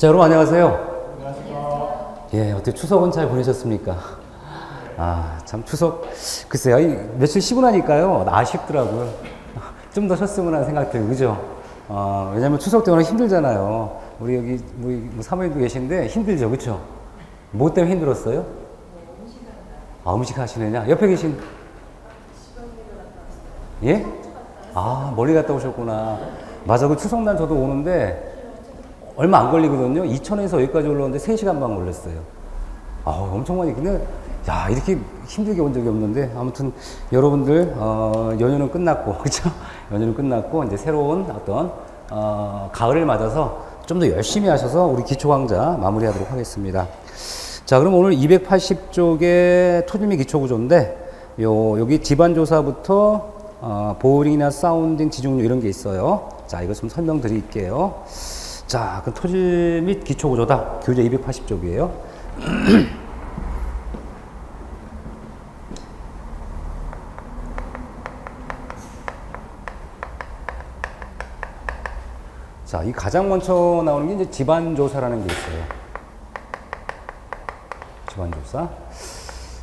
자, 여러분 안녕하세요. 안녕하세요. 예, 어떻게 추석은 잘 보내셨습니까? 아, 참 추석 글쎄요, 며칠 쉬고 나니까요 아쉽더라고요. 좀 더 쉬었으면 하는 생각 들고, 그죠? 왜냐면 추석 때 워낙 힘들잖아요. 우리 여기 뭐 사모님도 계신데 힘들죠, 그쵸? 뭐 때문에 힘들었어요? 아, 음식 하시느냐? 옆에 계신 예? 아, 멀리 갔다 오셨구나. 맞아, 그 추석날 저도 오는데 얼마 안 걸리거든요. 이천에서 여기까지 올라오는데 3시간 반 걸렸어요. 아, 엄청 많이. 근데 야, 이렇게 힘들게 온 적이 없는데 아무튼 여러분들 연휴는 끝났고 그렇죠? 연휴는 끝났고 이제 새로운 어떤 가을을 맞아서 좀 더 열심히 하셔서 우리 기초 강좌 마무리하도록 하겠습니다. 자, 그럼 오늘 280쪽의 토지 및 기초 구조인데 여기 집안 조사부터 보링이나 사운딩, 지중료 이런 게 있어요. 자, 이거 좀 설명드릴게요. 자, 그 토지 및 기초 구조다. 교재 280쪽이에요. 자, 이 가장 먼저 나오는 게 이제 집안조사라는 게 있어요. 집안조사.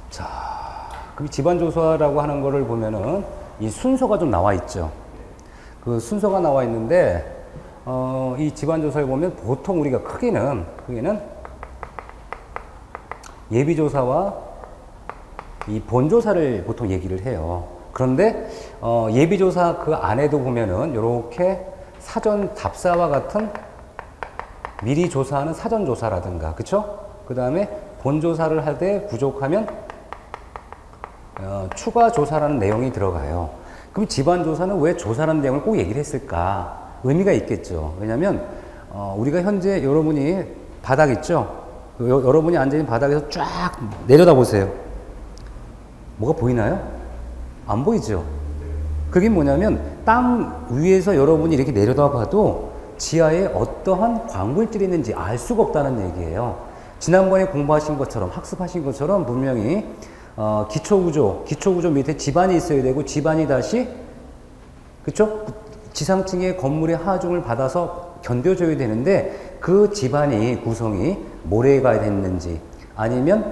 자, 그럼 집안조사라고 하는 거를 보면은 이 순서가 좀 나와 있죠. 그 순서가 나와 있는데, 이 집안조사를 보면 보통 우리가 크게는 예비조사와 이 본조사를 보통 얘기를 해요. 그런데, 예비조사 그 안에도 보면은 요렇게 사전 답사와 같은 미리 조사하는 사전조사라든가, 그쵸? 그 다음에 본조사를 할 때 부족하면 추가 조사라는 내용이 들어가요. 그럼 집안조사는 왜 조사라는 내용을 꼭 얘기를 했을까? 의미가 있겠죠. 왜냐면 우리가 현재 여러분이 바닥 있죠? 여러분이 앉아있는 바닥에서 쫙 내려다 보세요. 뭐가 보이나요? 안 보이죠? 그게 뭐냐면 땅 위에서 여러분이 이렇게 내려다 봐도 지하에 어떠한 광물질이 있는지 알 수가 없다는 얘기예요. 지난번에 공부하신 것처럼, 학습하신 것처럼 분명히 기초구조 밑에 지반이 있어야 되고, 지반이 다시, 그쵸? 지상층의 건물의 하중을 받아서 견뎌줘야 되는데, 그 지반이 구성이 모래가 됐는지, 아니면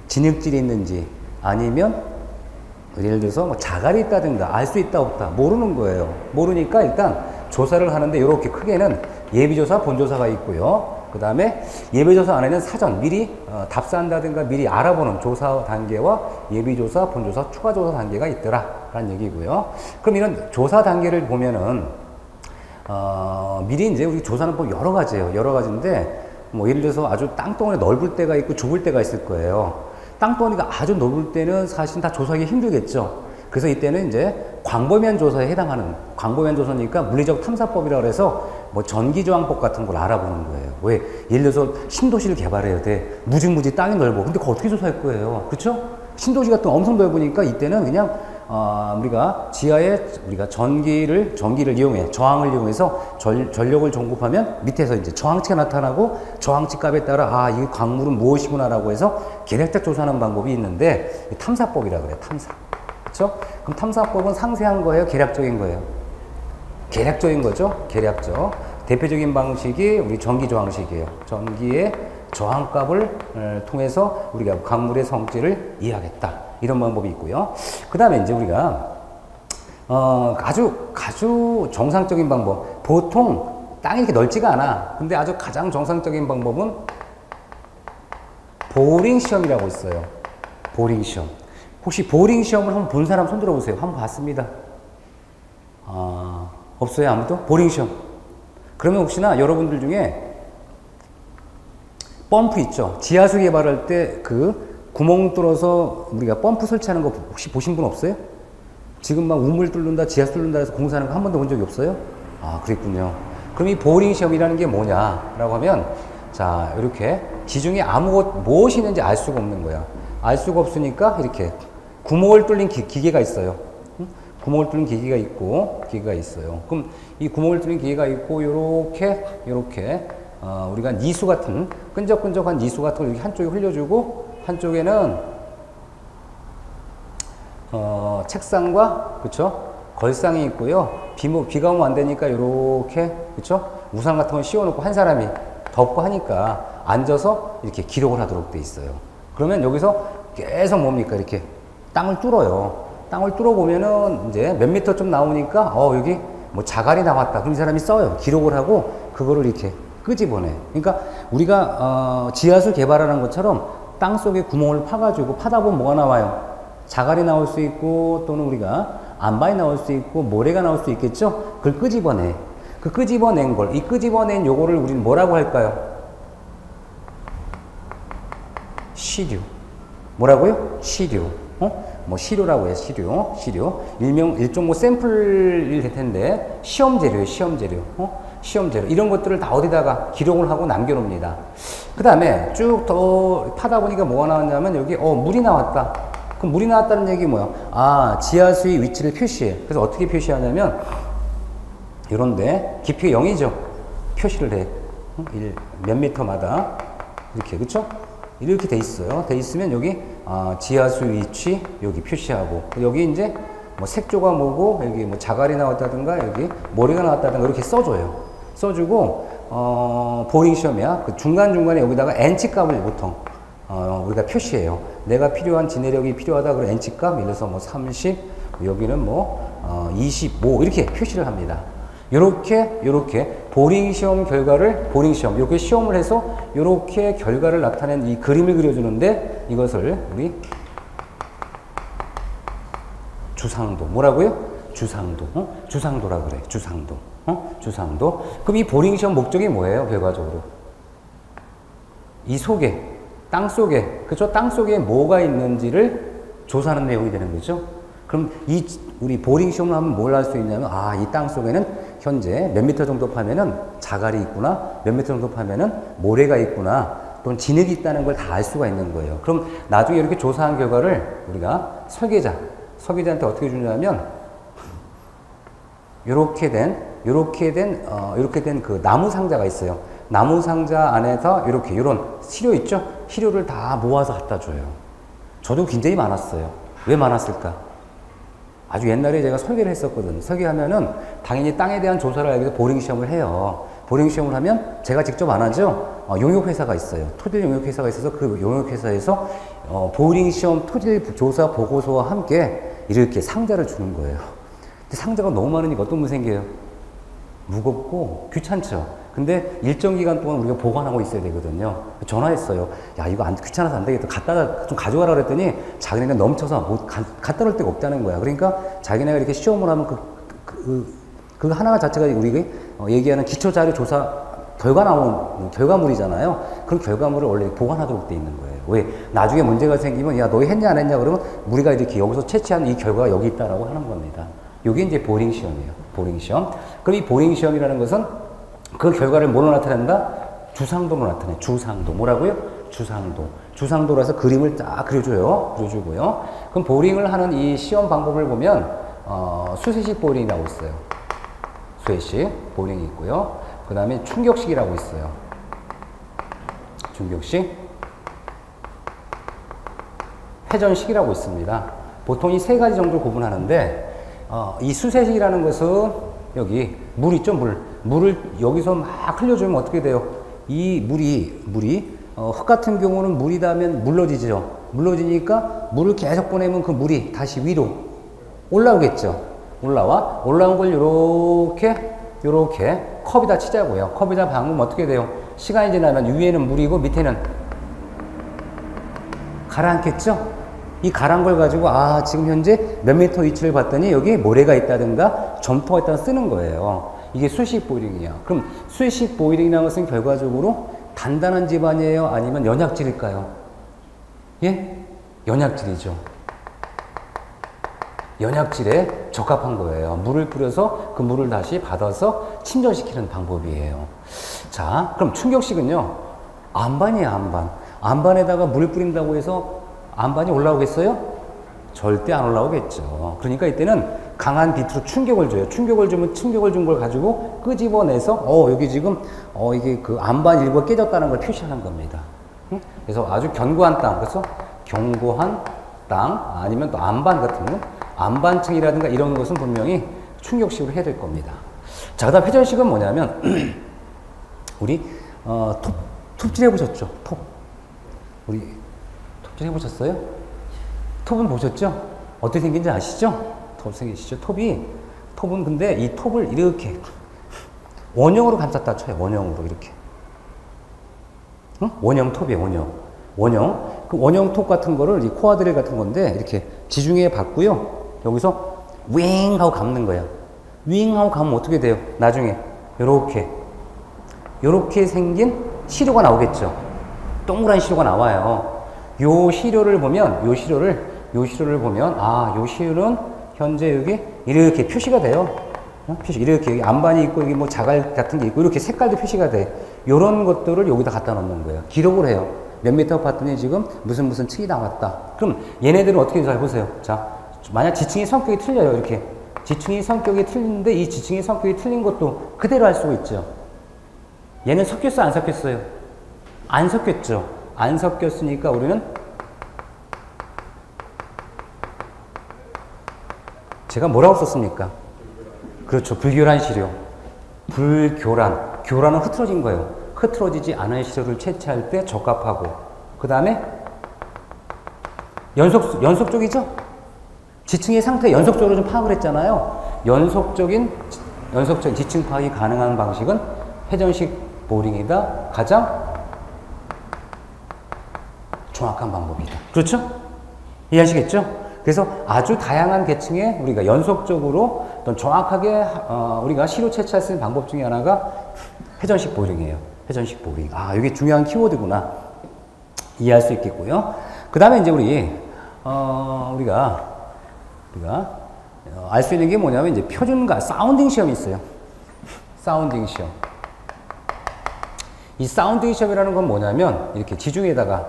진흙질이 있는지, 아니면 예를 들어서 뭐 자갈이 있다든가 알 수 있다 없다 모르는 거예요. 모르니까 일단 조사를 하는데 이렇게 크게는 예비조사, 본조사가 있고요. 그 다음에 예비조사 안에는 사전 미리 답사한다든가 미리 알아보는 조사 단계와 예비조사, 본조사, 추가조사 단계가 있더라 라는 얘기고요. 그럼 이런 조사 단계를 보면은 미리 이제 우리 조사는 뭐 여러 가지예요. 여러 가지인데 뭐 예를 들어서 아주 땅덩어리 넓을 때가 있고 좁을 때가 있을 거예요. 땅덩어리가 아주 넓을 때는 사실 다 조사하기 힘들겠죠. 그래서 이때는 이제 광범위한 조사에 해당하는, 광범위한 조사니까 물리적 탐사법이라고 해서 뭐 전기저항법 같은 걸 알아보는 거예요. 왜? 예를 들어서 신도시를 개발해야 돼. 무지무지 땅이 넓어. 근데 그거 어떻게 조사할 거예요? 그쵸? 신도시 같은 거 엄청 넓으니까 이때는 그냥 우리가 지하에 우리가 전기를 이용해, 저항을 이용해서 전력을 공급하면 밑에서 이제 저항치가 나타나고 저항치 값에 따라 이 광물은 무엇이구나라고 해서 계략적 조사하는 방법이 있는데 탐사법이라 그래요. 탐사. 그렇죠? 그럼 탐사법은 상세한 거예요? 계략적인 거예요? 계략적인 거죠? 계략적. 대표적인 방식이 우리 전기 저항식이에요. 전기의 저항값을 통해서 우리가 광물의 성질을 이해하겠다. 이런 방법이 있고요. 그 다음에 이제 우리가, 아주 정상적인 방법. 보통 땅이 이렇게 넓지가 않아. 근데 아주 가장 정상적인 방법은 보링 시험이라고 있어요. 보링 시험. 혹시 보링 시험을 한번 본 사람 손 들어보세요. 한번 봤습니다. 없어요? 아무도? 보링 시험. 그러면 혹시나 여러분들 중에 펌프 있죠? 지하수 개발할 때 구멍 뚫어서 우리가 펌프 설치하는 거 혹시 보신 분 없어요? 지금 막 우물 뚫는다, 지하수 뚫는다 해서 공사하는 거 한 번도 본 적이 없어요? 아, 그랬군요. 그럼 이 보링 시험이라는 게 뭐냐라고 하면, 자, 이렇게 지중해 무엇이 있는지 알 수가 없는 거야. 알 수가 없으니까 이렇게 구멍을 뚫린 기계가 있어요. 구멍을 뚫린 기계가 있어요. 그럼 이 구멍을 뚫린 기계가 있고, 요렇게, 우리가 니수 같은, 끈적끈적한 니수 같은 걸 이렇게 한쪽에 흘려주고, 한쪽에는 책상과 그쵸? 걸상이 있고요. 비가 오면 안 되니까 요렇게 그쵸? 우산 같은 걸 씌워놓고 한 사람이 덥고 하니까 앉아서 이렇게 기록을 하도록 돼 있어요. 그러면 여기서 계속 뭡니까? 이렇게 땅을 뚫어요. 땅을 뚫어보면은 이제 몇 미터 좀 나오니까, 여기 뭐 자갈이 나왔다. 그럼 이 사람이 써요. 기록을 하고, 그거를 이렇게 끄집어내. 그러니까 우리가, 지하수 개발하는 것처럼 땅 속에 구멍을 파가지고 파다 보면 뭐가 나와요? 자갈이 나올 수 있고, 또는 우리가 안반이 나올 수 있고, 모래가 나올 수 있겠죠? 그걸 끄집어내. 그 끄집어낸 걸, 이 끄집어낸 요거를 우리는 뭐라고 할까요? 시료. 뭐라고요? 시료. 뭐 시료라고 해요. 시료. 일종 뭐 샘플일 텐데 시험 재료예요. 시험 재료. 이런 것들을 다 어디다가 기록을 하고 남겨놓습니다. 그 다음에 쭉 더 파다 보니까 뭐가 나왔냐면 여기 물이 나왔다. 그럼 물이 나왔다는 얘기 뭐야? 지하수의 위치를 표시해. 그래서 어떻게 표시하냐면 이런데 깊이가 0이죠. 표시를 해. 몇 미터마다 이렇게, 그쵸? 이렇게 돼 있어요. 돼 있으면 여기 지하수 위치 여기 표시하고, 여기 이제 뭐 색조가 뭐고, 여기 뭐 자갈이 나왔다든가 여기 모래가 나왔다든가 이렇게 써줘요. 써주고 보링 시험이야. 그 중간중간에 여기다가 n치 값을 보통 우리가 표시해요. 내가 필요한 진해력이 필요하다 그러면 n치 값, 예를 들어서 뭐 30, 여기는 뭐 25 이렇게 표시를 합니다. 요렇게 보링 시험 결과를, 이렇게 시험을 해서 요렇게 결과를 나타낸 이 그림을 그려주는데, 이것을 우리 주상도, 뭐라고요? 주상도. 주상도라 그래. 주상도. 주상도. 그럼 이 보링 시험 목적이 뭐예요? 결과적으로 이 속에, 땅 속에, 그죠? 땅 속에 뭐가 있는지를 조사하는 내용이 되는 거죠. 그럼 우리 보링 시험을 하면 뭘 할 수 있냐면, 이 땅 속에는 현재 몇 미터 정도 파면은 자갈이 있구나, 몇 미터 정도 파면은 모래가 있구나, 또는 진흙이 있다는 걸 다 알 수가 있는 거예요. 그럼 나중에 이렇게 조사한 결과를 우리가 설계자한테 어떻게 주냐면, 이렇게 된 그 나무 상자가 있어요. 나무 상자 안에서 이런 시료 있죠? 시료를 다 모아서 갖다 줘요. 저도 굉장히 많았어요. 왜 많았을까? 아주 옛날에 제가 설계를 했었거든요. 설계하면은 당연히 땅에 대한 조사를 하기 위해서 보링 시험을 해요. 보링 시험을 하면 제가 직접 안 하죠. 용역회사가 있어요. 토질 용역회사가 있어서 그 용역회사에서 보링 시험 토질 조사 보고서와 함께 이렇게 상자를 주는 거예요. 근데 상자가 너무 많으니까 어떤 문제 생겨요? 무겁고 귀찮죠. 근데 일정 기간 동안 우리가 보관하고 있어야 되거든요. 전화했어요. 야, 이거 귀찮아서 안 되겠다. 갖다 좀 가져가라 그랬더니 자기네가 넘쳐서 갖다 놓을 데가 없다는 거야. 그러니까 자기네가 이렇게 시험을 하면 그 하나 자체가 우리가 얘기하는 기초자료 조사 결과물이잖아요. 그런 결과물을 원래 보관하도록 돼 있는 거예요. 왜? 나중에 문제가 생기면, 야, 너 했냐 안 했냐 그러면 우리가 이렇게 여기서 채취한 이 결과가 여기 있다라고 하는 겁니다. 이게 이제 보링 시험이에요. 보링 시험. 그럼 이 보링 시험이라는 것은 그 결과를 뭐로 나타낸다? 주상도로 나타내. 주상도. 뭐라고요? 주상도. 주상도라서 그림을 딱 그려주고요. 그럼 보링을 하는 이 시험 방법을 보면, 수세식 보링이 나오고 있어요. 수세식 보링이 있고요. 그 다음에 충격식이라고 있어요. 충격식. 회전식이라고 있습니다. 보통 이 세 가지 정도 구분하는데, 이 수세식이라는 것은 여기 물 있죠? 물을 여기서 막 흘려주면 어떻게 돼요? 이 물이 흙 같은 경우는 물이 닿으면 물러지죠. 물러지니까 물을 계속 보내면 그 물이 다시 위로 올라오겠죠. 올라온 걸 요렇게 컵에다 치자고요. 컵에다 방으면 어떻게 돼요? 시간이 지나면 위에는 물이고 밑에는 가라앉겠죠? 이 가라앉은 걸 가지고 지금 현재 몇 미터 위치를 봤더니 여기 모래가 있다든가 점토가 있다든가 쓰는 거예요. 이게 수식 보이링이야. 그럼 수식 보이링이라는 것은 결과적으로 단단한 집안이에요? 아니면 연약질일까요? 예? 연약질이죠. 연약질에 적합한 거예요. 물을 뿌려서 그 물을 다시 받아서 침전시키는 방법이에요. 자, 그럼 충격식은요, 안반이에요, 안반. 안반에다가 물을 뿌린다고 해서 안반이 올라오겠어요? 절대 안 올라오겠죠. 그러니까 이때는 강한 비트로 충격을 줘요. 충격을 주면 충격을 준 걸 가지고 끄집어내서 여기 지금 이게 그 안반 일부가 깨졌다는 걸 표시하는 겁니다. 응? 그래서 아주 견고한 땅, 그래서 견고한 땅 아니면 또 안반 같은 거, 안반층이라든가 이런 것은 분명히 충격식으로 해야 될 겁니다. 자, 그다음 회전식은 뭐냐면 우리 톱질 해보셨죠? 톱. 우리 톱질 해보셨어요? 톱은 보셨죠? 어떻게 생긴지 아시죠? 톱 생기시죠? 톱은 근데 이 톱을 이렇게 원형으로 감쌌다 쳐요. 원형으로 이렇게. 응? 원형 톱이에요. 원형. 그 원형 톱 같은 거를 이 코어 드릴 같은 건데 이렇게 지중해에 받고요. 여기서 윙 하고 감는 거예요. 윙 하고 감으면 어떻게 돼요? 나중에 요렇게 생긴 시료가 나오겠죠. 동그란 시료가 나와요. 요 시료를 보면 요 시료는 현재 여기 이렇게 표시가 돼요. 이렇게 여기 안반이 있고 여기 뭐 자갈 같은 게 있고 이렇게 색깔도 표시가 돼. 요런 것들을 여기다 갖다 놓는 거예요. 기록을 해요. 몇 미터 봤더니 지금 무슨 층이 나왔다. 그럼 얘네들은 어떻게 잘 보세요. 자, 만약 지층의 성격이 틀려요. 이렇게 지층의 성격이 틀리는데 이 지층의 성격이 틀린 것도 그대로 알 수가 있죠. 얘는 섞였어요? 안 섞였어요? 안 섞였죠. 안 섞였으니까 우리는 제가 뭐라고 썼습니까? 그렇죠. 불교란 시료. 교란은 흐트러진 거예요. 흐트러지지 않은 시료를 채취할 때 적합하고, 그 다음에 연속적이죠? 지층의 상태 연속적으로 좀 파악을 했잖아요. 연속적인 지층 파악이 가능한 방식은 회전식 보링이다. 가장 정확한 방법이다. 그렇죠? 이해하시겠죠? 그래서 아주 다양한 계층에 우리가 연속적으로 어떤 정확하게 우리가 시료 채취할 수 있는 방법 중에 하나가 회전식 보링이에요. 회전식 보링. 아, 이게 중요한 키워드구나. 이해할 수 있겠고요. 그 다음에 이제 우리가 알 수 있는 게 뭐냐면 이제 표준과 사운딩 시험이 있어요. 사운딩 시험. 이 사운딩 시험이라는 건 뭐냐면 이렇게 지중에다가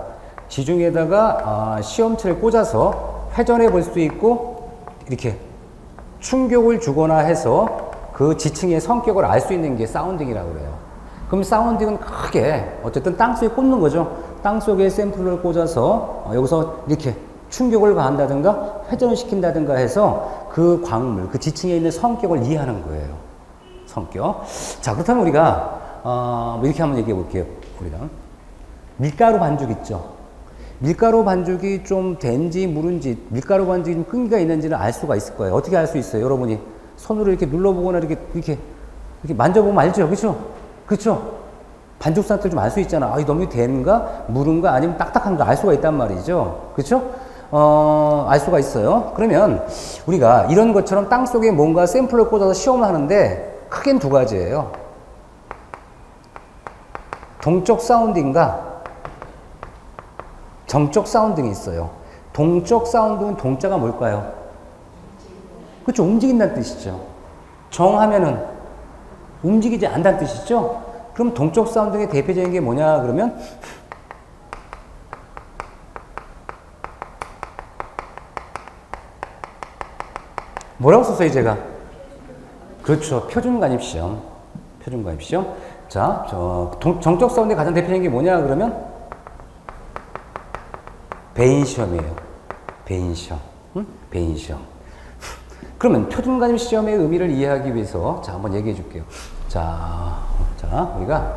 시험체를 꽂아서 회전해 볼 수 있고 이렇게 충격을 주거나 해서 그 지층의 성격을 알 수 있는 게 사운딩이라고 그래요. 그럼 사운딩은 크게 어쨌든 땅속에 꽂는 거죠. 땅속에 샘플을 꽂아서 여기서 이렇게 충격을 가한다든가 회전을 시킨다든가 해서 그 광물, 그 지층에 있는 성격을 이해하는 거예요. 성격. 자, 그렇다면 우리가 이렇게 한번 얘기해 볼게요. 우리랑 밀가루 반죽 있죠. 밀가루 반죽이 좀 된지 무른지, 밀가루 반죽이 좀 끈기가 있는지는 알 수가 있을 거예요. 어떻게 알 수 있어요? 여러분이 손으로 이렇게 눌러보거나 이렇게 만져보면 알죠? 그렇죠? 반죽 상태를 좀 알 수 있잖아. 아, 이 너무 된가? 무른가? 아니면 딱딱한가? 알 수가 있단 말이죠. 그렇죠? 알 수가 있어요. 그러면 우리가 이런 것처럼 땅 속에 뭔가 샘플을 꽂아서 시험을 하는데 크게는 두 가지예요. 동적 사운딩과 정적 사운딩이 있어요. 동적 사운딩은 동자가 뭘까요? 그렇죠. 움직인다는 뜻이죠. 정하면은 움직이지 않는다는 뜻이죠. 그럼 동적 사운딩의 대표적인 게 뭐냐 그러면 뭐라고 썼어요 제가? 그렇죠. 표준관입시험. 자, 정적 사운딩의 가장 대표적인 게 뭐냐 그러면 배인시험이에요. 배인시험. 그러면 표준관입 시험의 의미를 이해하기 위해서 자 한번 얘기해 줄게요. 자 우리가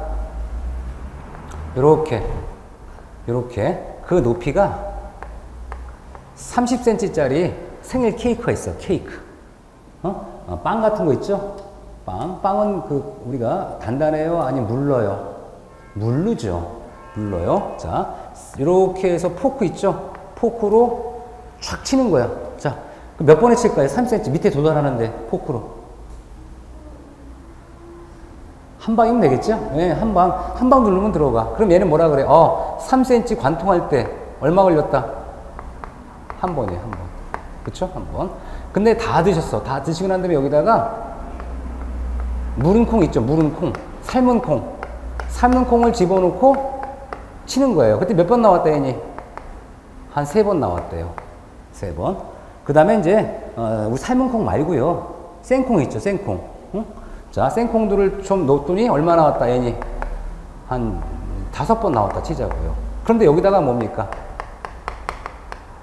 요렇게 그 높이가 30cm짜리 생일 케이크가 있어. 케이크. 빵 같은 거 있죠? 빵은 우리가 단단해요? 아니면 물러요? 물러요. 자, 이렇게 해서 포크 있죠? 포크로 촥 치는 거야. 자, 몇 번에 칠까요? 3cm 밑에 도달하는데 포크로. 한 방이면 되겠죠? 네, 한 방 누르면 들어가. 그럼 얘는 뭐라 그래? 3cm 관통할 때 얼마 걸렸다? 한 번이에요, 한 번. 그쵸? 한 번. 근데 다 드셨어. 다 드시고 난 다음에 여기다가 무른 콩 있죠? 무른 콩. 삶은 콩을 집어넣고 치는 거예요. 그때 몇 번 나왔다, 얘니? 한 3번 나왔대요. 3번. 그 다음에 이제, 우리 삶은 콩 말고요. 생콩 있죠, 생콩. 응? 자, 생콩들을 좀 넣었더니 얼마 나왔다, 얘니? 한 5번 나왔다, 치자고요. 그런데 여기다가 뭡니까?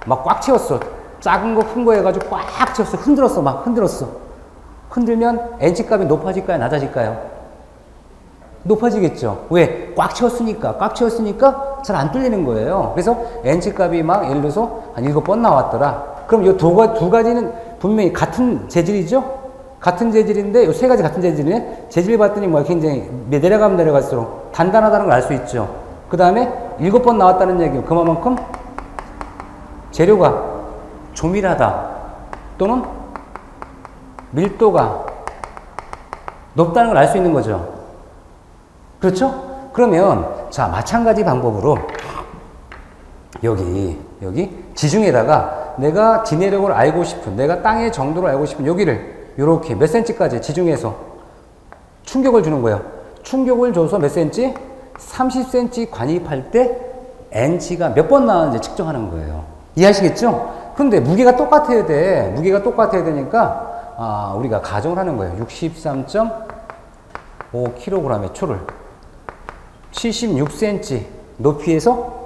막 꽉 채웠어. 작은 거, 큰 거 해가지고 꽉 채웠어. 흔들었어. 흔들면 NC 값이 높아질까요? 낮아질까요? 높아지겠죠. 왜? 꽉 채웠으니까. 꽉 채웠으니까 잘 안 뚫리는 거예요. 그래서 n치 값이 막 예를 들어서 한 7번 나왔더라. 그럼 이 두 가지는 분명히 같은 재질이죠? 같은 재질인데 이 세 가지 같은 재질이네. 재질 봤더니 뭐 굉장히 내려가면 내려갈수록 단단하다는 걸 알 수 있죠. 그 다음에 7번 나왔다는 얘기는 그만큼 재료가 조밀하다 또는 밀도가 높다는 걸 알 수 있는 거죠. 그렇죠? 그러면 자 마찬가지 방법으로 여기 지중에다가 내가 지내력을 알고 싶은 내가 땅의 정도를 알고 싶은 여기를 이렇게 몇 센치까지 지중해서 충격을 주는 거예요. 충격을 줘서 몇 센치? 30cm 관입할 때 n치가 몇 번 나왔는지 측정하는 거예요. 이해하시겠죠? 근데 무게가 똑같아야 돼. 무게가 똑같아야 되니까 우리가 가정을 하는 거예요. 63.5kg의 초를 76cm 높이에서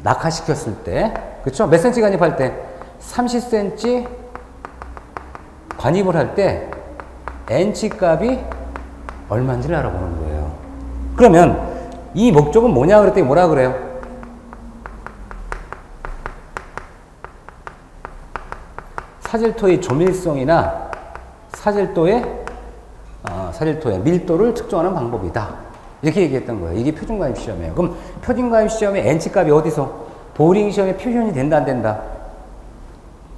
낙하시켰을 때, 그쵸? 몇 cm 관입할 때? 30cm 관입을 할 때 n치 값이 얼마인지를 알아보는 거예요. 그러면 이 목적은 뭐냐 그랬더니 뭐라 그래요? 사질토의 조밀성이나 사질토의 밀도를 측정하는 방법이다. 이렇게 얘기했던 거예요. 이게 표준가입 시험이에요. 그럼 표준가입 시험의 n치 값이 어디서? 보링 시험에 표현이 된다 안 된다?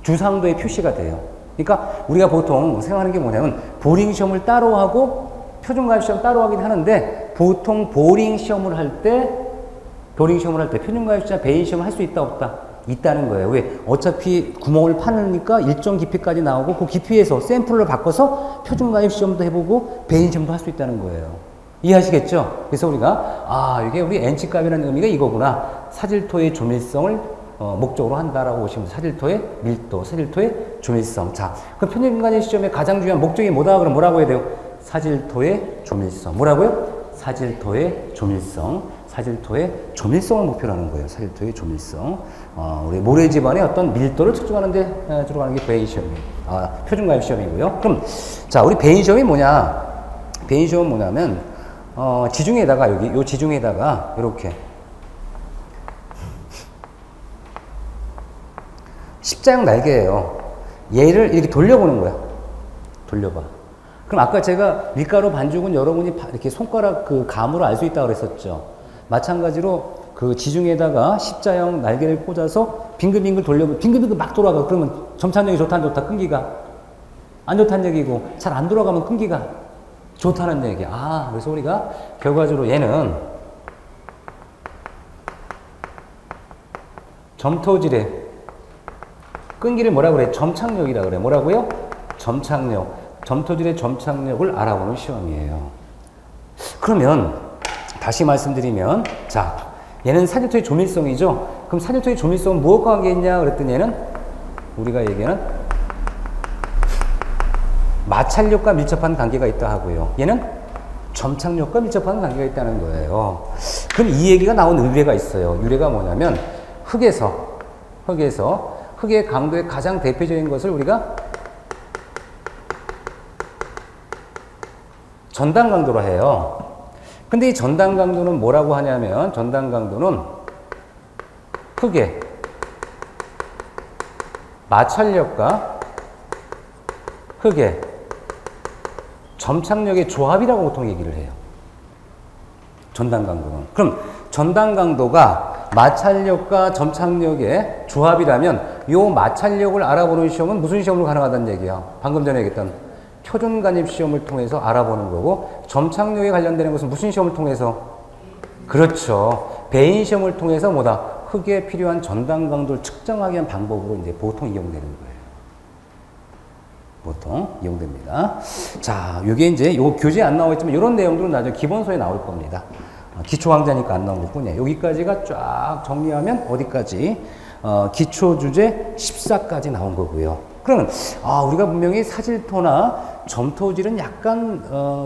주상도에 표시가 돼요. 그러니까 우리가 보통 생각하는 게 뭐냐면 보링 시험을 따로 하고 표준가입 시험 따로 하긴 하는데 보통 보링 시험을 할 때 표준가입 시험 배인 시험을 할 수 있다 없다? 있다는 거예요. 왜? 어차피 구멍을 파니까 일정 깊이까지 나오고 그 깊이에서 샘플을 바꿔서 표준가입 시험도 해보고 배인 시험도 할 수 있다는 거예요. 이해하시겠죠? 그래서 우리가 이게 우리 n치 값이라는 의미가 이거구나. 사질토의 조밀성을 목적으로 한다라고 보시면 사질토의 밀도, 사질토의 조밀성. 자, 그럼 표준가입 시험의 가장 중요한 목적이 뭐다? 그럼 뭐라고 해야 돼요? 사질토의 조밀성. 뭐라고요? 사질토의 조밀성. 사질토의 조밀성을 목표로 하는 거예요. 사질토의 조밀성. 우리 모래지반의 어떤 밀도를 측정하는 데 주로 가는 게 배인 시험이에요. 표준가입 시험이고요. 그럼 자, 우리 배인 시험이 뭐냐? 배인 시험은 뭐냐면 지중해에다가 요 지중해에다가 이렇게 십자형 날개예요. 얘를 이렇게 돌려보는 거야. 돌려봐. 그럼 아까 제가 밀가루 반죽은 여러분이 이렇게 손가락 그 감으로 알 수 있다고 그랬었죠. 마찬가지로 그 지중해에다가 십자형 날개를 꽂아서 빙글빙글 돌려보면 빙글빙글 막 돌아가. 그러면 점착력이 좋다 안 좋다? 끈기가 안 좋다는 얘기고 잘 안 돌아가면 끈기가 좋다는 얘기. 그래서 우리가 결과적으로 얘는 점토질의 끈기를 뭐라고 그래? 점착력이라 그래. 뭐라고요? 점착력. 점토질의 점착력을 알아보는 시험이에요. 그러면 다시 말씀드리면 자, 얘는 사질토의 조밀성이죠. 그럼 사질토의 조밀성은 무엇과 관계 있냐 그랬더니 얘는 우리가 얘기하는 마찰력과 밀접한 관계가 있다 하고요. 얘는 점착력과 밀접한 관계가 있다는 거예요. 그럼 이 얘기가 나온 유래가 있어요. 유래가 뭐냐면 흙의 강도의 가장 대표적인 것을 우리가 전단 강도로 해요. 근데 이 전단 강도는 뭐라고 하냐면 전단 강도는 흙의 마찰력과 흙의 점착력의 조합이라고 보통 얘기를 해요. 전단 강도는. 그럼 전단 강도가 마찰력과 점착력의 조합이라면 이 마찰력을 알아보는 시험은 무슨 시험으로 가능하다는 얘기야? 방금 전에 얘기했던 표준가입 시험을 통해서 알아보는 거고 점착력에 관련되는 것은 무슨 시험을 통해서? 그렇죠. 배인 시험을 통해서 뭐다? 흙에 필요한 전단 강도를 측정하기 위한 방법으로 이제 보통 이용되는 거예요. 보통 이용됩니다. 자, 요게 이제 요 교재에 안 나와 있지만 이런 내용들은 나중에 기본서에 나올 겁니다. 기초 강좌니까 안 나온 것 뿐이에요. 여기까지가 쫙 정리하면 어디까지? 기초 주제 14까지 나온 거고요. 그러면 우리가 분명히 사질토나 점토질은 약간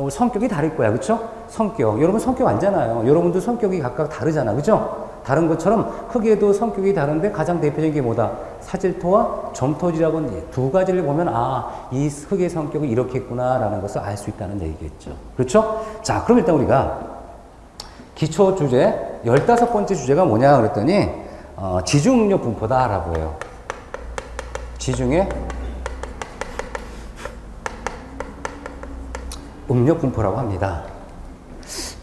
성격이 다를 거야. 그렇죠? 성격. 여러분 성격 알잖아요. 여러분도 성격이 각각 다르잖아. 그렇죠? 다른 것처럼 흙에도 성격이 다른데 가장 대표적인 게 뭐다? 사질토와 점토질하고 두 가지를 보면 이 흙의 성격이 이렇게 있구나라는 것을 알 수 있다는 얘기겠죠. 그렇죠? 자, 그럼 일단 우리가 기초 주제 15번째 주제가 뭐냐 그랬더니 지중응력 분포다 라고 해요. 지중의 응력 분포라고 합니다.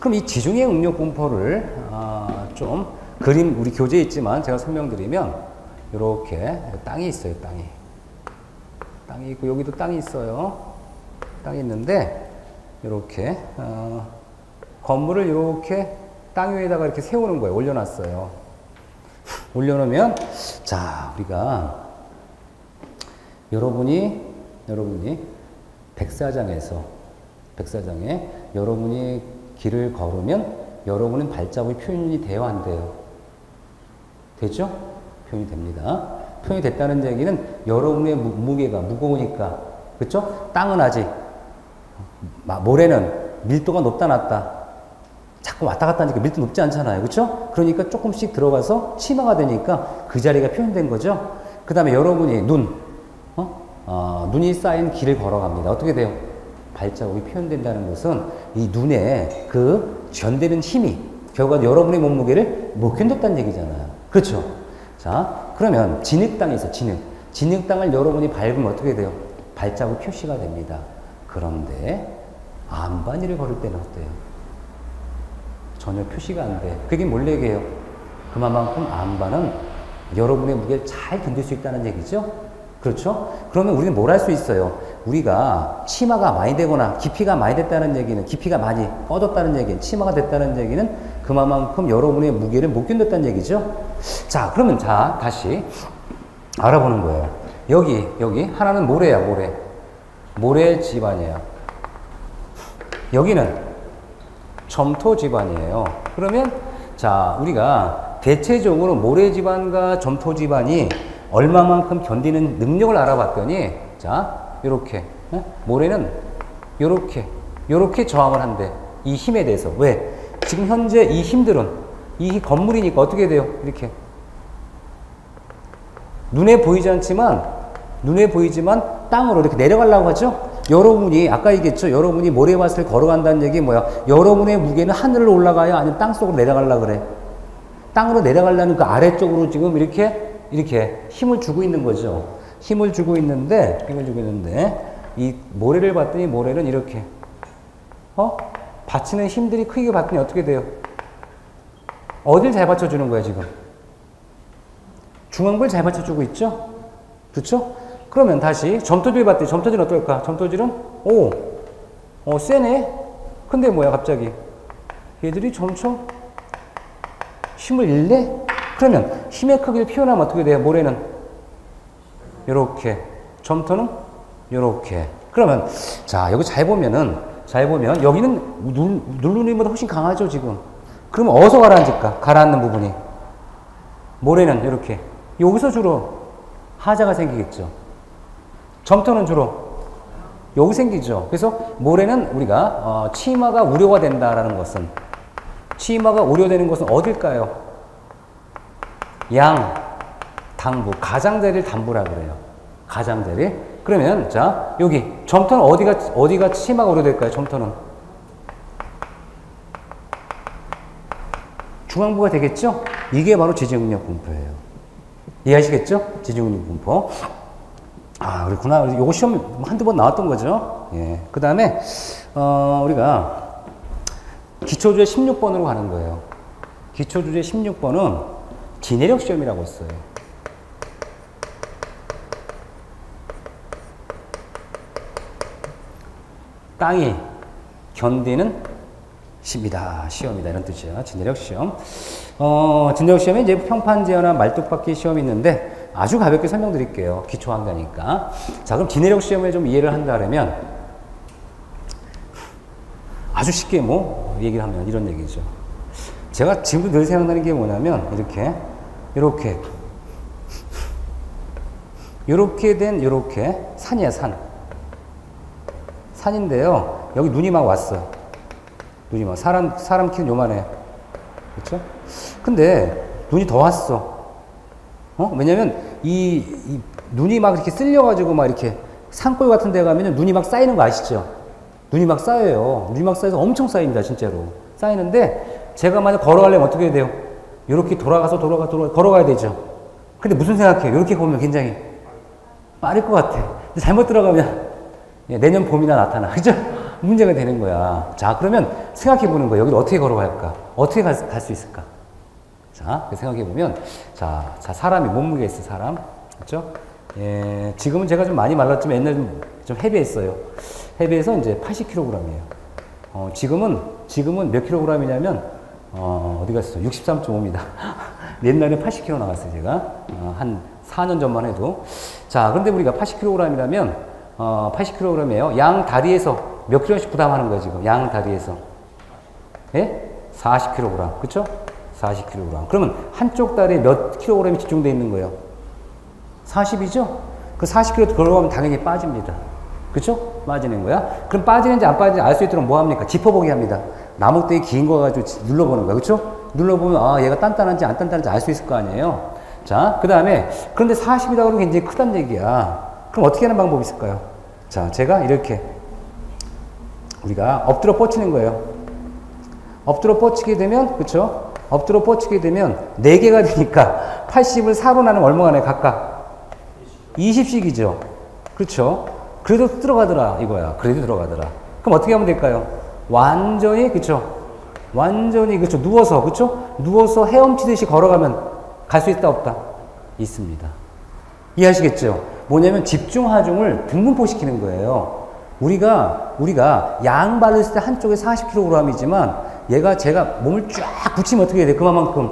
그럼 이 지중의 응력 분포를 좀 그림 우리 교재에 있지만 제가 설명드리면 이렇게 땅이 있어요. 땅이 있고 여기도 땅이 있어요. 땅이 있는데 이렇게 건물을 이렇게 땅 위에다가 이렇게 세우는 거예요. 올려놨어요. 올려놓으면 자 우리가 여러분이 백사장에 여러분이 길을 걸으면 여러분은 발자국이 표현이 돼요, 안 돼요? 되죠? 표현이 됩니다. 표현이 됐다는 얘기는 여러분의 무게가 무거우니까, 그렇죠? 땅은 아직, 모래는 밀도가 높다 낮다 자꾸 왔다 갔다 하니까 밀도 높지 않잖아요, 그렇죠? 그러니까 조금씩 들어가서 치마가 되니까 그 자리가 표현된 거죠. 그 다음에 여러분이 눈이 쌓인 길을 걸어갑니다. 어떻게 돼요? 발자국이 표현된다는 것은 이 눈에 그 견디는 힘이 결과 여러분의 몸무게를 못 견뎠다는 얘기잖아요. 그렇죠? 자, 그러면 진흙 땅이 있어, 진흙 땅을 여러분이 밟으면 어떻게 돼요? 발자국 표시가 됩니다. 그런데 안반이를 걸을 때는 어때요? 전혀 표시가 안 돼. 그게 뭘 얘기해요? 그만큼 안반은 여러분의 무게를 잘 견딜 수 있다는 얘기죠? 그렇죠? 그러면 우리는 뭘 할 수 있어요? 우리가 치마가 많이 되거나 깊이가 많이 됐다는 얘기는, 깊이가 많이 뻗었다는 얘기는, 치마가 됐다는 얘기는 그만큼 여러분의 무게를 못 견뎠다는 얘기죠? 자, 그러면 다시 알아보는 거예요. 여기 하나는 모래야, 모래 집안이에요. 여기는 점토 집안이에요. 그러면 자, 우리가 대체적으로 모래 집안과 점토 집안이 얼마만큼 견디는 능력을 알아봤더니, 자, 요렇게, 모래는 요렇게 저항을 한대. 이 힘에 대해서. 왜? 지금 현재 이 힘들은, 이 건물이니까 어떻게 돼요? 이렇게. 눈에 보이지만 땅으로 이렇게 내려가려고 하죠? 여러분이, 아까 얘기했죠? 여러분이 모래밭을 걸어간다는 얘기 뭐야? 여러분의 무게는 하늘로 올라가요? 아니면 땅 속으로 내려가려고 그래? 땅으로 내려가려는 그 아래쪽으로 지금 이렇게 힘을 주고 있는 거죠. 힘을 주고 있는데, 이 모래를 봤더니 모래는 이렇게, 받치는 힘들이 크게 받더니 어떻게 돼요? 어딜 잘 받쳐주는 거야, 지금? 중앙부를 잘 받쳐주고 있죠? 그렇죠? 그러면 다시 점토질 봤더니 점토질은 어떨까? 점토질은, 세네? 근데 뭐야, 갑자기? 얘들이 점점 힘을 잃네? 그러면 힘의 크기를 표현하면 어떻게 돼요? 모래는 요렇게, 점토는 요렇게. 그러면 자, 여기 잘 보면 여기는 누르님보다 훨씬 강하죠, 지금. 그러면 어디서 가라앉을까? 가라앉는 부분이. 모래는 이렇게. 여기서 주로 하자가 생기겠죠. 점토는 주로 여기 생기죠. 그래서 모래는 우리가 치마가 우려가 된다라는 것은, 치마가 우려되는 것은 어딜까요? 당부, 가장자리를 담부라 그래요. 가장자리. 그러면 자, 여기 점토는 어디가 치마가 우려될까요? 점토는 중앙부가 되겠죠? 이게 바로 지중응력 분포예요. 이해하시겠죠? 지중응력 분포. 그렇구나. 요거 시험 한두 번 나왔던 거죠. 예. 그 다음에 우리가 기초주제 16번으로 가는 거예요. 기초주제 16번은 지내력 시험이라고 했어요. 땅이 견디는 시험이다, 이런 뜻이에요. 지내력 시험. 지내력 시험에 이제 평판 제어나 말뚝박기 시험이 있는데 아주 가볍게 설명드릴게요. 기초 한가니까. 자, 그럼 지내력 시험에 좀 이해를 한다면 아주 쉽게 얘기를 하면 이런 얘기죠. 제가 지금도 늘 생각나는 게 뭐냐면 이렇게 된 산이야, 산인데요. 여기 눈이 막 왔어. 눈이 막 사람 키는 요만해. 그렇죠? 근데 눈이 더 왔어. 왜냐면 이 눈이 막 이렇게 쓸려가지고 막 이렇게 산골 같은 데 가면 눈이 막 쌓이는 거 아시죠? 눈이 막 쌓여요. 눈이 막 쌓여서 엄청 쌓입니다, 진짜로. 쌓이는데 제가 만약 걸어가려면 어떻게 해야 돼요? 이렇게 돌아가서 걸어가야 되죠. 근데 무슨 생각해요? 이렇게 보면 굉장히 빠를 것 같아. 근데 잘못 들어가면 내년 봄이나 나타나. 그죠? 문제가 되는 거야. 자, 그러면 생각해 보는 거예요. 여기를 어떻게 걸어가야 할까? 어떻게 갈 수 있을까? 자, 생각해 보면, 자, 사람이 몸무게 있어, 사람. 그죠? 예, 지금은 제가 좀 많이 말랐지만 옛날에 좀 헤비했어요. 헤비해서 이제 80kg이에요. 지금은 몇 킬로그램이냐면, 어디 갔어? 63.5입니다. 옛날에 80kg 나갔어요, 제가. 한 4년 전만 해도. 자, 그런데 우리가 80kg이라면, 80kg이에요. 양 다리에서 몇 킬로씩 부담하는 거예요, 지금? 양 다리에서. 예? 40kg. 그쵸? 40kg. 그러면 한쪽 다리에 몇 킬로그램이 집중되어 있는 거예요? 40이죠? 그 40kg 걸어가면 당연히 빠집니다. 그쵸? 빠지는 거야. 그럼 빠지는지 안 빠지는지 알 수 있도록 뭐 합니까? 짚어보기 합니다. 나목대기 긴 거 가지고 눌러보는 거야. 그쵸? 눌러보면, 아, 얘가 단단한지 안 단단한지 알 수 있을 거 아니에요? 자, 그 다음에, 그런데 40이라고 그러면 굉장히 크단 얘기야. 그럼 어떻게 하는 방법이 있을까요? 자, 제가 이렇게, 우리가 엎드려 뻗치는 거예요. 엎드려 뻗치게 되면, 그쵸? 엎드려 뻗치게 되면 4개가 되니까 80을 4로 나누면 얼마가 나요? 각각 20씩이죠. 그렇죠? 그래도 들어가더라 이거야. 그래도 들어가더라. 그럼 어떻게 하면 될까요? 완전히 그쵸? 완전히 그쵸? 누워서 그쵸? 누워서 헤엄치듯이 걸어가면 갈 수 있다 없다? 있습니다. 이해하시겠죠? 뭐냐면 집중하중을 등분포시키는 거예요. 우리가 양발을 쓸 때 한쪽에 40kg이지만 제가 몸을 쫙 붙이면 어떻게 해야 돼? 그만큼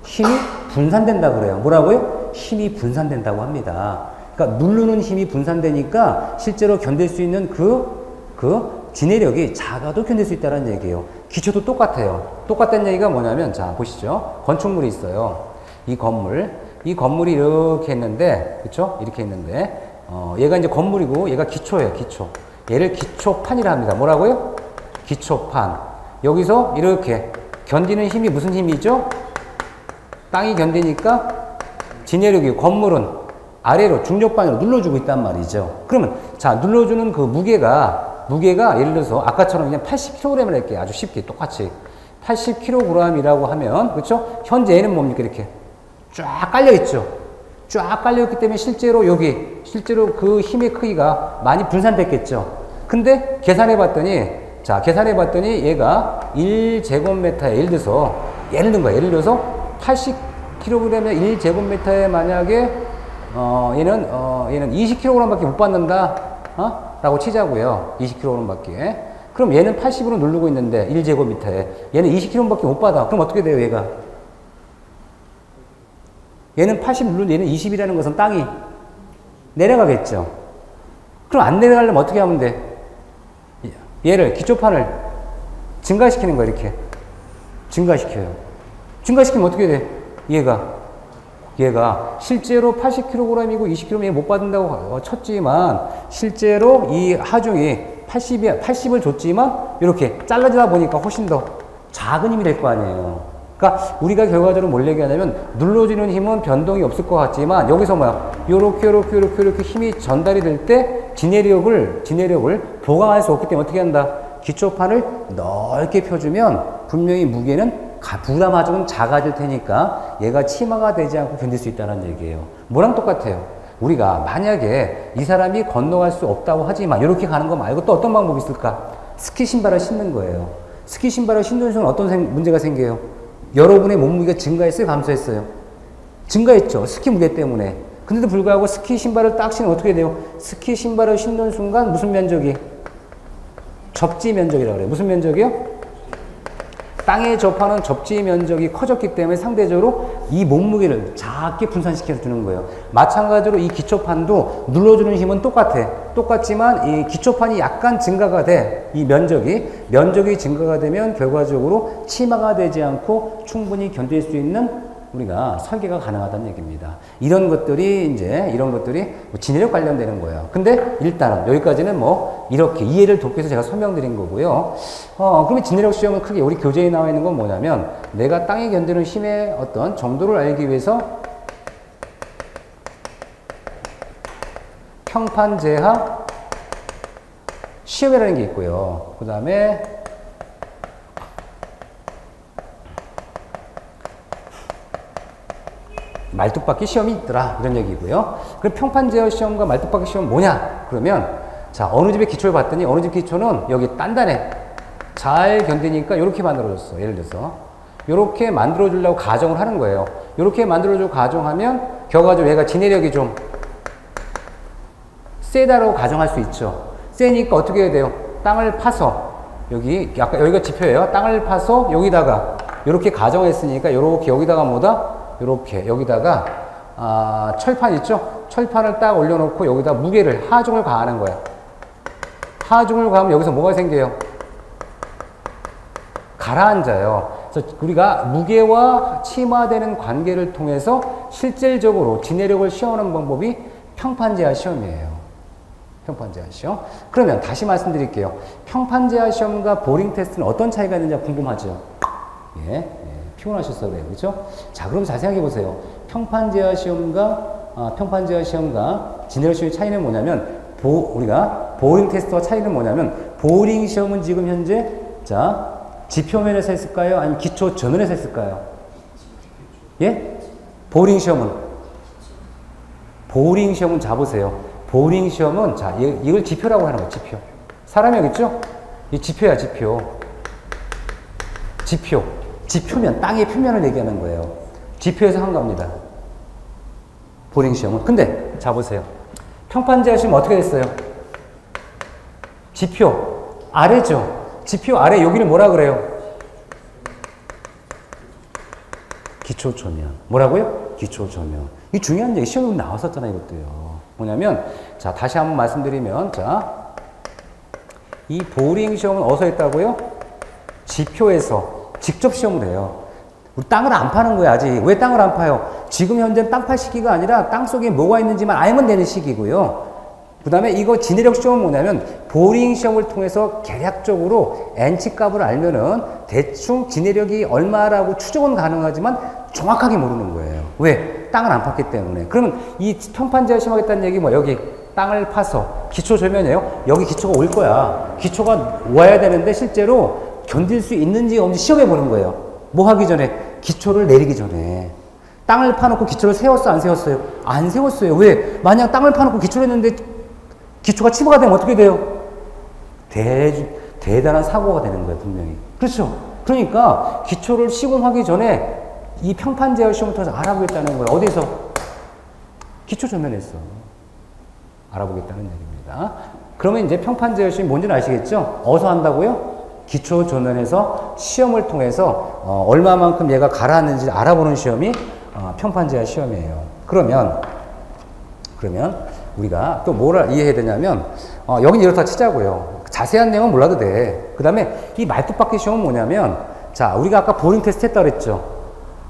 힘이 분산된다 그래요. 뭐라고요? 힘이 분산된다고 합니다. 그러니까 누르는 힘이 분산되니까 실제로 견딜 수 있는 그 지내력이 작아도 견딜 수 있다는 얘기예요. 기초도 똑같아요. 똑같다는 얘기가 뭐냐면, 자, 보시죠. 건축물이 있어요. 이 건물이 이렇게 했는데, 그쵸? 이렇게 했는데, 얘가 이제 건물이고, 얘가 기초예요, 기초. 얘를 기초판이라 합니다. 뭐라고요? 기초판. 여기서 이렇게 견디는 힘이 무슨 힘이죠? 땅이 견디니까 지내력이 건물은 아래로 중력반으로 눌러주고 있단 말이죠. 그러면 자 눌러주는 그 무게가 예를 들어서 아까처럼 그냥 80kg을 할게요. 아주 쉽게 똑같이 80kg이라고 하면 그렇죠? 현재 얘는 뭡니까? 이렇게 쫙 깔려 있죠. 쫙 깔려 있기 때문에 실제로 그 힘의 크기가 많이 분산됐겠죠. 근데 계산해 봤더니 얘가 1제곱미터에 예를 들어서 80kg에 1제곱미터에 만약에 얘는 20kg 밖에 못 받는다 라고 치자고요. 20kg 밖에. 그럼 얘는 80으로 누르고 있는데 1제곱미터에 얘는 20kg 밖에 못 받아. 그럼 어떻게 돼요, 얘가? 얘는 80 누르는데 얘는 20이라는 것은 땅이 내려가겠죠. 그럼 안 내려가려면 어떻게 하면 돼? 얘를 기초판을 증가시키는 거야. 이렇게 증가시켜요. 증가시키면 어떻게 돼? 얘가 실제로 80kg이고 20kg 얘 못 받는다고 쳤지만 실제로 이 하중이 80을 줬지만 이렇게 잘라지다 보니까 훨씬 더 작은 힘이 될 거 아니에요. 그러니까 우리가 결과적으로 뭘 얘기하냐면 눌러주는 힘은 변동이 없을 것 같지만 여기서 뭐야? 요렇게 힘이 전달이 될 때 지내력을 보강할 수 없기 때문에 어떻게 한다? 기초판을 넓게 펴주면 분명히 무게는 부담하중은 작아질 테니까 얘가 치마가 되지 않고 견딜 수 있다는 얘기예요. 뭐랑 똑같아요. 우리가 만약에 이 사람이 건너갈 수 없다고 하지만 이렇게 가는 거 말고 또 어떤 방법이 있을까? 스키 신발을 신는 거예요. 스키 신발을 신는 순간 어떤 문제가 생겨요? 여러분의 몸무게가 증가했어요? 감소했어요? 증가했죠. 스키 무게 때문에. 근데도 불구하고 스키 신발을 딱 신으면 어떻게 돼요? 스키 신발을 신는 순간 무슨 면적이? 접지 면적이라고 그래요. 무슨 면적이요? 땅에 접하는 접지 면적이 커졌기 때문에 상대적으로 이 몸무게를 작게 분산시켜서 주는 거예요. 마찬가지로 이 기초판도 눌러주는 힘은 똑같지만 이 기초판이 약간 증가가 돼. 이 면적이 증가가 되면 결과적으로 치마가 되지 않고 충분히 견딜 수 있는 우리가 설계가 가능하다는 얘기입니다. 이런 것들이 지내력 관련되는 거예요. 근데 일단은 여기까지는 뭐 이렇게 이해를 돕기 위해서 제가 설명드린 거고요. 그러면 지내력 시험은 크게 우리 교재에 나와 있는 건 뭐냐면 내가 땅에 견디는 힘의 어떤 정도를 알기 위해서 평판 제하 시험이라는 게 있고요. 그 다음에 말뚝박기 시험이 있더라. 이런 얘기고요. 그럼 평판 제어 시험과 말뚝박기 시험 뭐냐? 그러면 자, 어느 집의 기초를 봤더니 어느 집 기초는 여기 단단해. 잘 견디니까 이렇게 만들어줬어. 예를 들어서 이렇게 만들어주려고 가정을 하는 거예요. 이렇게 만들어주고 가정하면 결과적으로 얘가 지내력이 좀 세다라고 가정할 수 있죠. 세니까 어떻게 해야 돼요? 땅을 파서 여기 아까 여기가 지표예요. 땅을 파서 여기다가 이렇게 가정했으니까 이렇게 여기다가 뭐다? 이렇게 여기다가 철판 있죠? 철판을 딱 올려놓고 여기다 무게를 하중을 가하는 거야. 하중을 가하면 여기서 뭐가 생겨요? 가라앉아요. 그래서 우리가 무게와 침하되는 관계를 통해서 실질적으로 지내력을 시험하는 방법이 평판제하 시험이에요. 평판제하 시험. 그러면 다시 말씀드릴게요. 평판제하 시험과 보링 테스트는 어떤 차이가 있는지 궁금하죠? 예, 피곤하셨어 그래요. 그렇죠? 자, 그럼 잘 생각해 보세요. 평판제하 시험과 지내력 시험의 차이는 뭐냐면 우리가 보링 테스트와 차이는 뭐냐면 보링 시험은 지금 현재 자 지표면에서 했을까요? 아니면 기초 전원에서 했을까요? 예? 보링 시험은 자 보세요. 보링 시험은 자 이걸 지표라고 하는 거예요. 지표. 사람이 여기 있죠? 이 지표야 지표. 지표면 땅의 표면을 얘기하는 거예요. 지표에서 한 겁니다. 보링 시험은. 근데 자 보세요. 평판제하 시험 어떻게 됐어요? 지표 아래죠. 지표 아래 여기를 뭐라 그래요? 기초조면. 뭐라고요? 기초조면. 이 중요한 얘기 시험에 나왔었잖아요. 이것도요. 뭐냐면 자 다시 한번 말씀드리면 자 이 보링 시험은 어디서 했다고요? 지표에서 직접 시험을 해요. 우리 땅을 안 파는 거야 아직. 왜 땅을 안 파요? 지금 현재 땅 팔 시기가 아니라 땅 속에 뭐가 있는지만 알면 되는 시기고요. 그 다음에 이거 지내력 시험은 뭐냐면 보링 시험을 통해서 계략적으로 N치값을 알면은 대충 지내력이 얼마라고 추정은 가능하지만 정확하게 모르는 거예요. 왜? 땅을 안 팠기 때문에. 그러면 이 평판제하 시험 하겠다는 얘기 뭐 여기 땅을 파서 기초 조면이에요. 여기 기초가 올 거야. 기초가 와야 되는데 실제로 견딜 수 있는지 없는지 시험해 보는 거예요. 뭐 하기 전에? 기초를 내리기 전에. 땅을 파놓고 기초를 세웠어 안 세웠어요? 안 세웠어요. 왜? 만약 땅을 파놓고 기초를 했는데 기초가 침하가 되면 어떻게 돼요? 대단한 사고가 되는 거예요, 분명히. 그렇죠? 그러니까 기초를 시공하기 전에 이 평판제하 시험을 통해서 알아보겠다는 거예요. 어디서? 기초 전면에서 알아보겠다는 얘기입니다. 그러면 이제 평판제하 시험이 뭔지는 아시겠죠? 어디서 한다고요? 기초 전면에서 시험을 통해서 얼마만큼 얘가 가라앉는지 알아보는 시험이 평판제하 시험이에요. 그러면 우리가 또 뭐를 이해해야 되냐면 여긴 이렇다 치자고요. 자세한 내용은 몰라도 돼. 그 다음에 이 말뚝박기 시험은 뭐냐면 자 우리가 아까 보링 테스트 했다 그랬죠.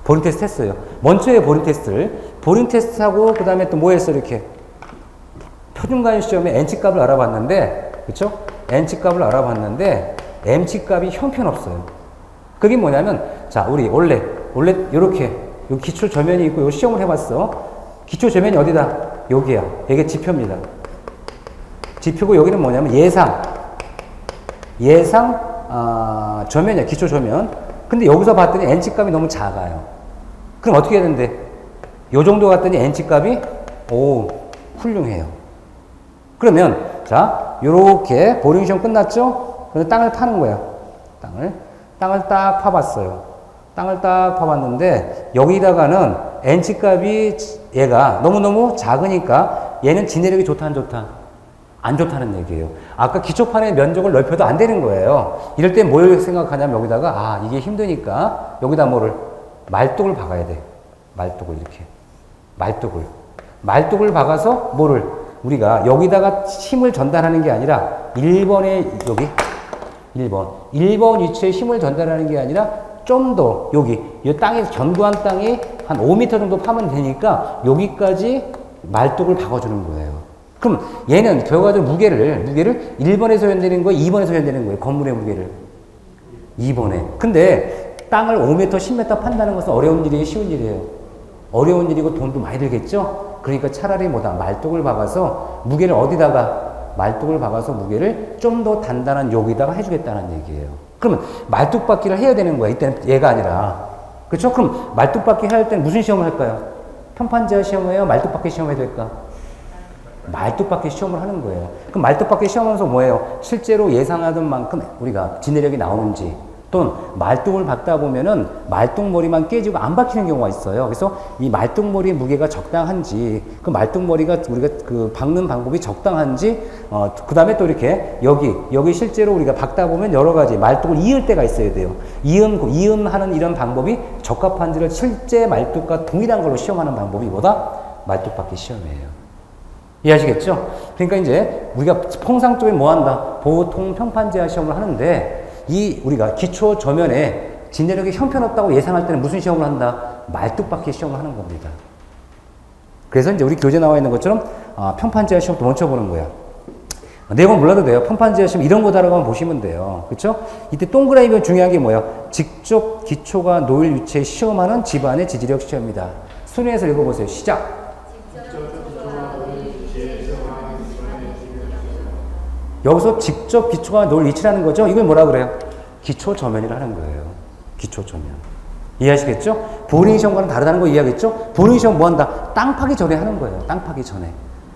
보링 테스트 했어요. 먼저 해 보링 테스트를. 보링 테스트하고 그 다음에 또 뭐 했어 이렇게 표준가율 시험에 N치값을 알아봤는데 그쵸? N치값을 알아봤는데 M치값이 형편없어요. 그게 뭐냐면 자 우리 원래 요렇게 요 기초 저면이 있고 요 시험을 해봤어. 기초 저면이 어디다? 여기야. 이게 지표입니다. 지표고 여기는 뭐냐면 저면이야. 기초 저면. 근데 여기서 봤더니 N치값이 너무 작아요. 그럼 어떻게 해야 되는데? 요 정도 갔더니 N치값이 훌륭해요. 그러면 자 요렇게 보링 시험 끝났죠? 그래서 땅을 파는 거야. 땅을 딱 파봤어요. 땅을 딱 파봤는데 여기다가는 N치값이 얘가 너무너무 작으니까 얘는 지내력이 좋다 안 좋다? 안 좋다는 얘기예요. 아까 기초판의 면적을 넓혀도 안 되는 거예요. 이럴 때 뭘 생각하냐면 여기다가 이게 힘드니까 여기다 뭐를 말뚝을 박아야 돼. 말뚝을 이렇게. 말뚝을 박아서 뭐를 우리가 여기다가 힘을 전달하는 게 아니라 1번에 여기 1번 위치에 힘을 전달하는 게 아니라 좀 더 여기 이 땅에 견고한 땅에 한 5m 정도 파면 되니까 여기까지 말뚝을 박아주는 거예요. 그럼 얘는 결과적으로 무게를 1번에서 현대는 거예요? 2번에서 현대는 거예요? 건물의 무게를 2번에. 근데 땅을 5m, 10m 판다는 것은 어려운 일이에요? 쉬운 일이에요? 어려운 일이고 돈도 많이 들겠죠? 그러니까 차라리 뭐다? 말뚝을 박아서 무게를 어디다가? 말뚝을 박아서 무게를 좀 더 단단한 여기다가 해주겠다는 얘기예요. 그러면 말뚝박기를 해야 되는 거야. 이때는 얘가 아니라. 그렇죠? 그럼 말뚝박기 할 때는 무슨 시험을 할까요? 편판지하 시험을 해요? 말뚝박기 시험을 해야 될까? 말뚝박기 시험을 하는 거예요. 그럼 말뚝박기 시험하면서 뭐예요? 실제로 예상하던 만큼 우리가 진해력이 나오는지 또는 말뚝을 박다 보면은 말뚝머리만 깨지고 안 박히는 경우가 있어요. 그래서 이 말뚝머리의 무게가 적당한지 그 말뚝머리가 우리가 그 박는 방법이 적당한지 그 다음에 또 이렇게 여기 실제로 우리가 박다 보면 여러 가지 말뚝을 이을 때가 있어야 돼요. 이음하는 이런 방법이 적합한지를 실제 말뚝과 동일한 걸로 시험하는 방법이 뭐다? 말뚝박기 시험이에요. 이해하시겠죠? 그러니까 이제 우리가 통상적으로 뭐 한다? 보통 편판지하 시험을 하는데 이 우리가 기초 저면에 진해력이 형편없다고 예상할 때는 무슨 시험을 한다? 말뚝박기 시험을 하는 겁니다. 그래서 이제 우리 교재에 나와 있는 것처럼 편판지하 시험도 먼저 보는 거야. 내용은 몰라도 돼요. 편판지하 시험 이런 거다라고 한번 보시면 돼요. 그렇죠? 이때 동그라미면 중요한 게 뭐예요? 직접 기초가 놓일 위치에 시험하는 집안의 지지력 시험이다. 순위에서 읽어보세요. 시작. 여기서 직접 기초가 놓을 위치라는 거죠. 이걸 뭐라 그래요? 기초 저면이라는 거예요. 기초 저면. 이해하시겠죠? 보링 시험과는 다르다는 거 이해하겠죠? 보링 시험 뭐 한다? 땅 파기 전에 하는 거예요. 땅 파기 전에.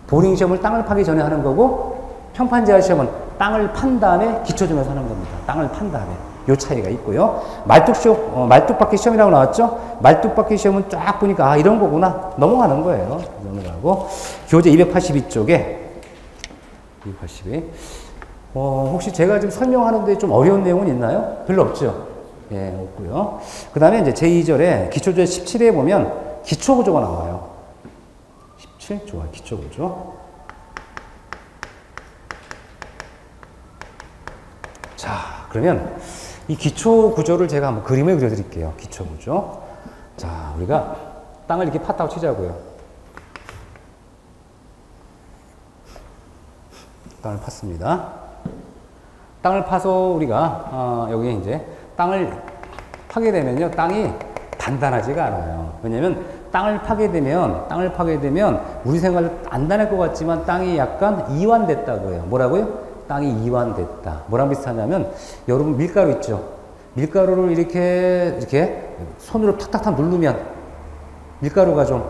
보링 시험을 땅을 파기 전에 하는 거고 편판지하 시험은 땅을 판 다음에 기초 저면에서 하는 겁니다. 땅을 판 다음에. 요 차이가 있고요. 말뚝박기 시험이라고 나왔죠? 말뚝박기 시험은 쫙 보니까 이런 거구나. 넘어가는 거예요. 넘어가고 교재 282쪽에 282. 혹시 제가 지금 설명하는데 좀 어려운 내용은 있나요? 별로 없죠? 예, 없고요. 그 다음에 이제 제2절에 기초조제 17에 보면 기초구조가 나와요. 17? 좋아, 기초구조. 자, 그러면 이 기초구조를 제가 한번 그림을 그려드릴게요. 기초구조. 자, 우리가 땅을 이렇게 팠다고 치자고요. 땅을 팠습니다. 땅을 파서 우리가 여기 이제 땅을 파게 되면요, 땅이 단단하지가 않아요. 왜냐면 땅을 파게 되면 우리 생활 단단할 것 같지만 땅이 약간 이완됐다고 해요. 뭐라고요? 땅이 이완됐다. 뭐랑 비슷하냐면 여러분 밀가루 있죠? 밀가루를 이렇게 손으로 탁탁탁 누르면 밀가루가 좀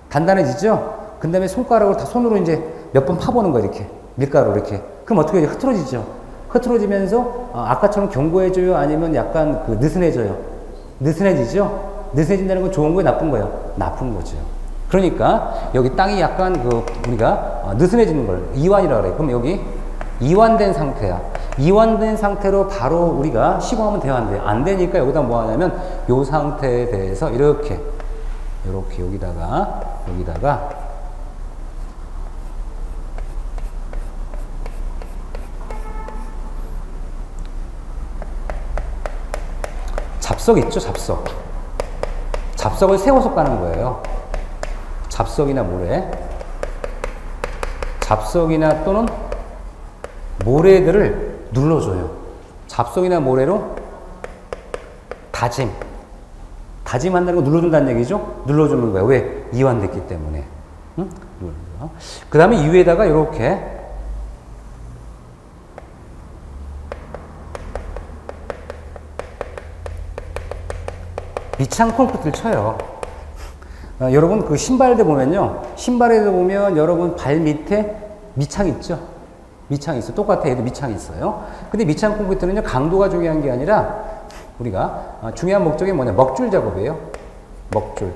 단단해지죠? 그 다음에 손가락으로 다 손으로 이제 몇 번 파보는 거예요, 이렇게. 밀가루 이렇게. 그럼 어떻게 해요? 흐트러지죠? 흐트러지면서 아까처럼 견고해져요? 아니면 약간 그 느슨해져요? 느슨해지죠? 느슨해진다는 건 좋은 거예요? 나쁜 거예요? 나쁜 거죠. 그러니까 여기 땅이 약간 우리가 느슨해지는 걸 이완이라고 그래요. 그럼 여기 이완된 상태야. 이완된 상태로 바로 우리가 시공하면 돼요? 안 돼요? 안 되니까 여기다 뭐 하냐면 요 상태에 대해서 이렇게 여기다가 잡석 있죠? 잡석을 세워서 까는 거예요. 잡석이나 모래. 잡석이나 또는 모래들을 눌러줘요. 잡석이나 모래로 다짐한다는 거 눌러준다는 얘기죠? 눌러주는 거예요. 왜? 이완됐기 때문에. 응? 그 다음에 이 위에다가 이렇게 밑창 콘크리트를 쳐요. 여러분 그 신발대 보면요. 신발에도 보면 여러분 발 밑에 밑창 있죠? 밑창이 있어. 똑같아. 얘도 밑창이 있어요. 근데 밑창 콘크리트는요. 강도가 중요한 게 아니라 우리가 중요한 목적이 뭐냐. 먹줄 작업이에요. 먹줄.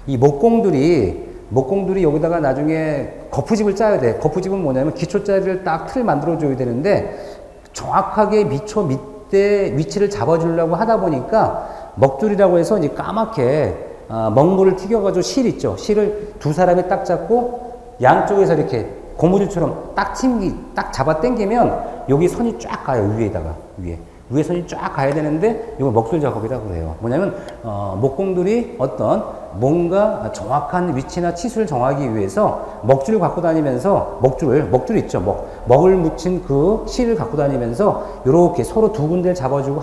이 목공들이 여기다가 나중에 거푸집을 짜야 돼. 거푸집은 뭐냐면 기초자리를 딱 틀 만들어줘야 되는데 정확하게 미초 밑에 위치를 잡아주려고 하다 보니까 먹줄이라고 해서 이제 까맣게 먹물을 튀겨가지고 실 있죠. 실을 두 사람이 딱 잡고 양쪽에서 이렇게 고무줄처럼 딱 잡아 당기면 여기 선이 쫙 가요. 위에 선이 쫙 가야 되는데 이걸 먹줄 작업이라고 해요. 뭐냐면 목공들이 뭔가 정확한 위치나 치수를 정하기 위해서 먹줄을 갖고 다니면서 먹줄 있죠. 먹을 묻힌 그 실을 갖고 다니면서 이렇게 서로 두 군데를 잡아주고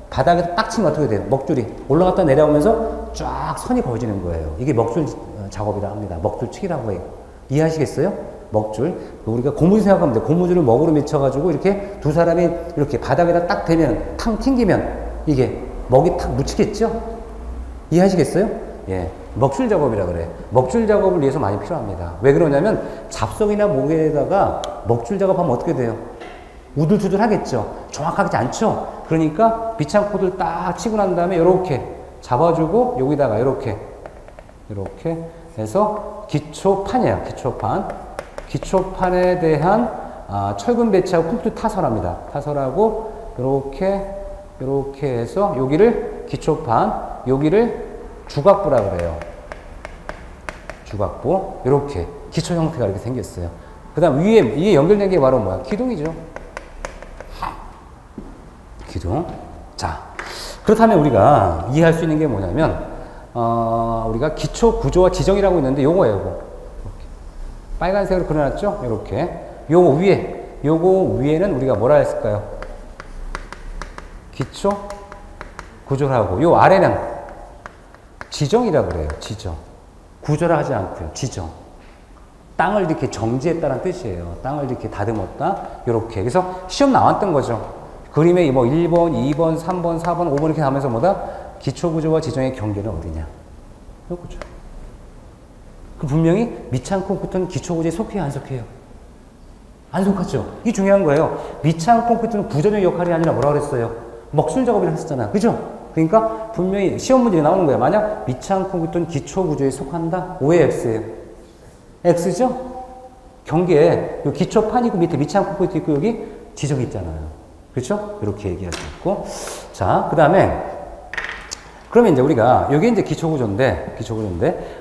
바닥에서 딱 치면 어떻게 돼요? 먹줄이 올라갔다 내려오면서 쫙 선이 그어지는 거예요. 이게 먹줄 작업이라 합니다. 먹줄 치기라고 해요. 이해하시겠어요? 먹줄. 우리가 고무줄 생각하면 돼요. 고무줄을 먹으로 맺혀가지고 이렇게 두 사람이 이렇게 바닥에다 딱 대면 탕 튕기면 이게 먹이 탁 묻히겠죠? 이해하시겠어요? 예. 먹줄 작업이라 그래. 먹줄 작업을 위해서 많이 필요합니다. 왜 그러냐면 잡석이나 목에다가 먹줄 작업하면 어떻게 돼요? 우둘투둘 하겠죠. 정확하지 않죠. 그러니까 비창코드를 딱 치고 난 다음에 이렇게 잡아주고 여기다가 이렇게 해서 기초판이에요. 기초판에 대한 철근 배치하고 콘크리트 타설합니다. 타설하고 이렇게 해서 여기를 기초판, 여기를 주각부라 그래요. 주각부. 이렇게 기초 형태가 이렇게 생겼어요. 그 다음 위에 연결된 게 바로 뭐야? 기둥이죠. 기둥. 자, 그렇다면 우리가 이해할 수 있는 게 뭐냐면, 우리가 기초 구조와 지정이라고 있는데 요거예요, 요거. 이렇게. 빨간색으로 그려놨죠? 이렇게. 요거 위에는 우리가 뭐라 했을까요? 기초 구조라고. 요 아래는 지정이라고 그래요. 지정. 구조라 하지 않고요. 지정. 땅을 이렇게 정지했다는 뜻이에요. 땅을 이렇게 다듬었다. 요렇게. 그래서 시험 나왔던 거죠. 그림에 뭐 1번, 2번, 3번, 4번, 5번 이렇게 나오면서 뭐다? 기초구조와 지정의 경계는 어디냐? 요거죠. 그 분명히 밑창 콘크리트는 기초구조에 속해요, 안 속해요? 안 속하죠? 이게 중요한 거예요. 밑창 콘크리트는 부전의 역할이 아니라 뭐라 그랬어요? 먹술 작업이라고 했었잖아. 그죠? 그러니까 분명히 시험 문제에 나오는 거예요. 만약 밑창 콘크리트는 기초구조에 속한다? O의 X예요. X죠? 경계에 기초판이고 밑에 밑창 콘크리트 있고 여기 지정이 있잖아요. 그렇죠? 이렇게 얘기할 수 있고. 자, 그 다음에, 그러면 이제 우리가, 여기 이제 기초구조인데,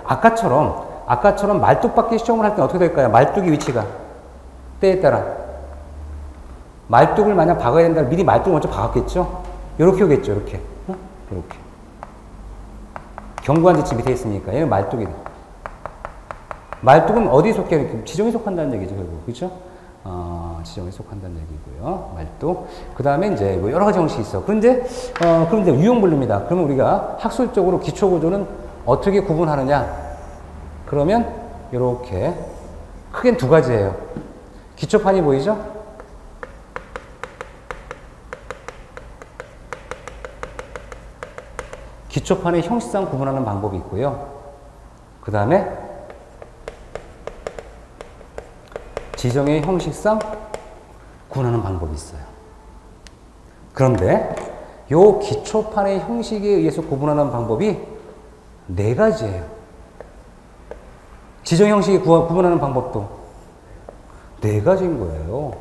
아까처럼 말뚝박기 시험을 할 때 어떻게 될까요? 말뚝의 위치가. 때에 따라. 말뚝을 만약 박아야 된다, 미리 말뚝을 먼저 박았겠죠? 요렇게 오겠죠, 이렇게. 이렇게. 경구한 지치 밑에 있으니까, 얘는 말뚝이다. 말뚝은 어디에 속해? 지정에 속한다는 얘기죠, 결국. 그렇죠? 지정에 속한다는 얘기고요. 말뚝. 그 다음에 이제 뭐 여러 가지 형식이 있어. 그럼 이제 유형분류입니다. 그러면 우리가 학술적으로 기초구조는 어떻게 구분하느냐? 그러면 이렇게 크게는 두 가지예요. 기초판이 보이죠? 기초판의 형식상 구분하는 방법이 있고요. 그 다음에 지정의 형식상 구분하는 방법이 있어요. 그런데 요 기초판의 형식에 의해서 구분하는 방법이 네 가지예요. 지정 형식에 구분하는 방법도 네 가지인 거예요.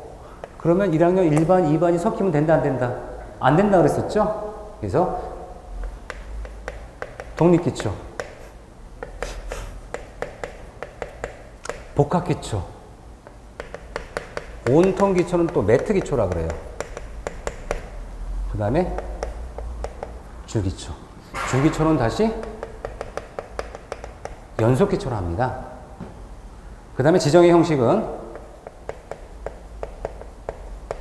그러면 1학년 1반, 2반이 섞이면 된다, 안 된다? 안 된다 그랬었죠? 그래서 독립기초, 복합기초, 온통기초는 또 매트기초라 그래요. 그 다음에 주기초. 주기초는 다시 연속기초로 합니다. 그 다음에 지정의 형식은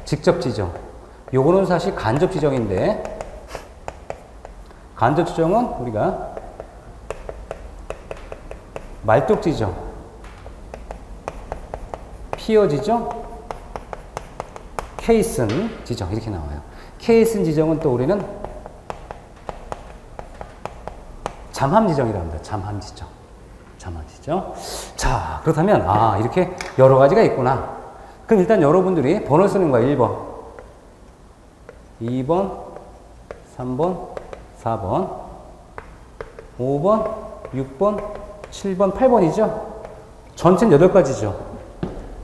직접 지정. 요거는 사실 간접 지정인데, 간접 지정은 우리가 말뚝 지정, 피어 지정, 케이슨 지정 이렇게 나와요. 케이슨 지정은 또 우리는 잠함 지정이라고 합니다. 잠함 지정. 잠함 지정. 자, 그렇다면 이렇게 여러 가지가 있구나. 그럼 일단 여러분들이 번호 쓰는 거야. 1번, 2번, 3번, 4번, 5번, 6번, 7번, 8번이죠? 전체는 8가지죠.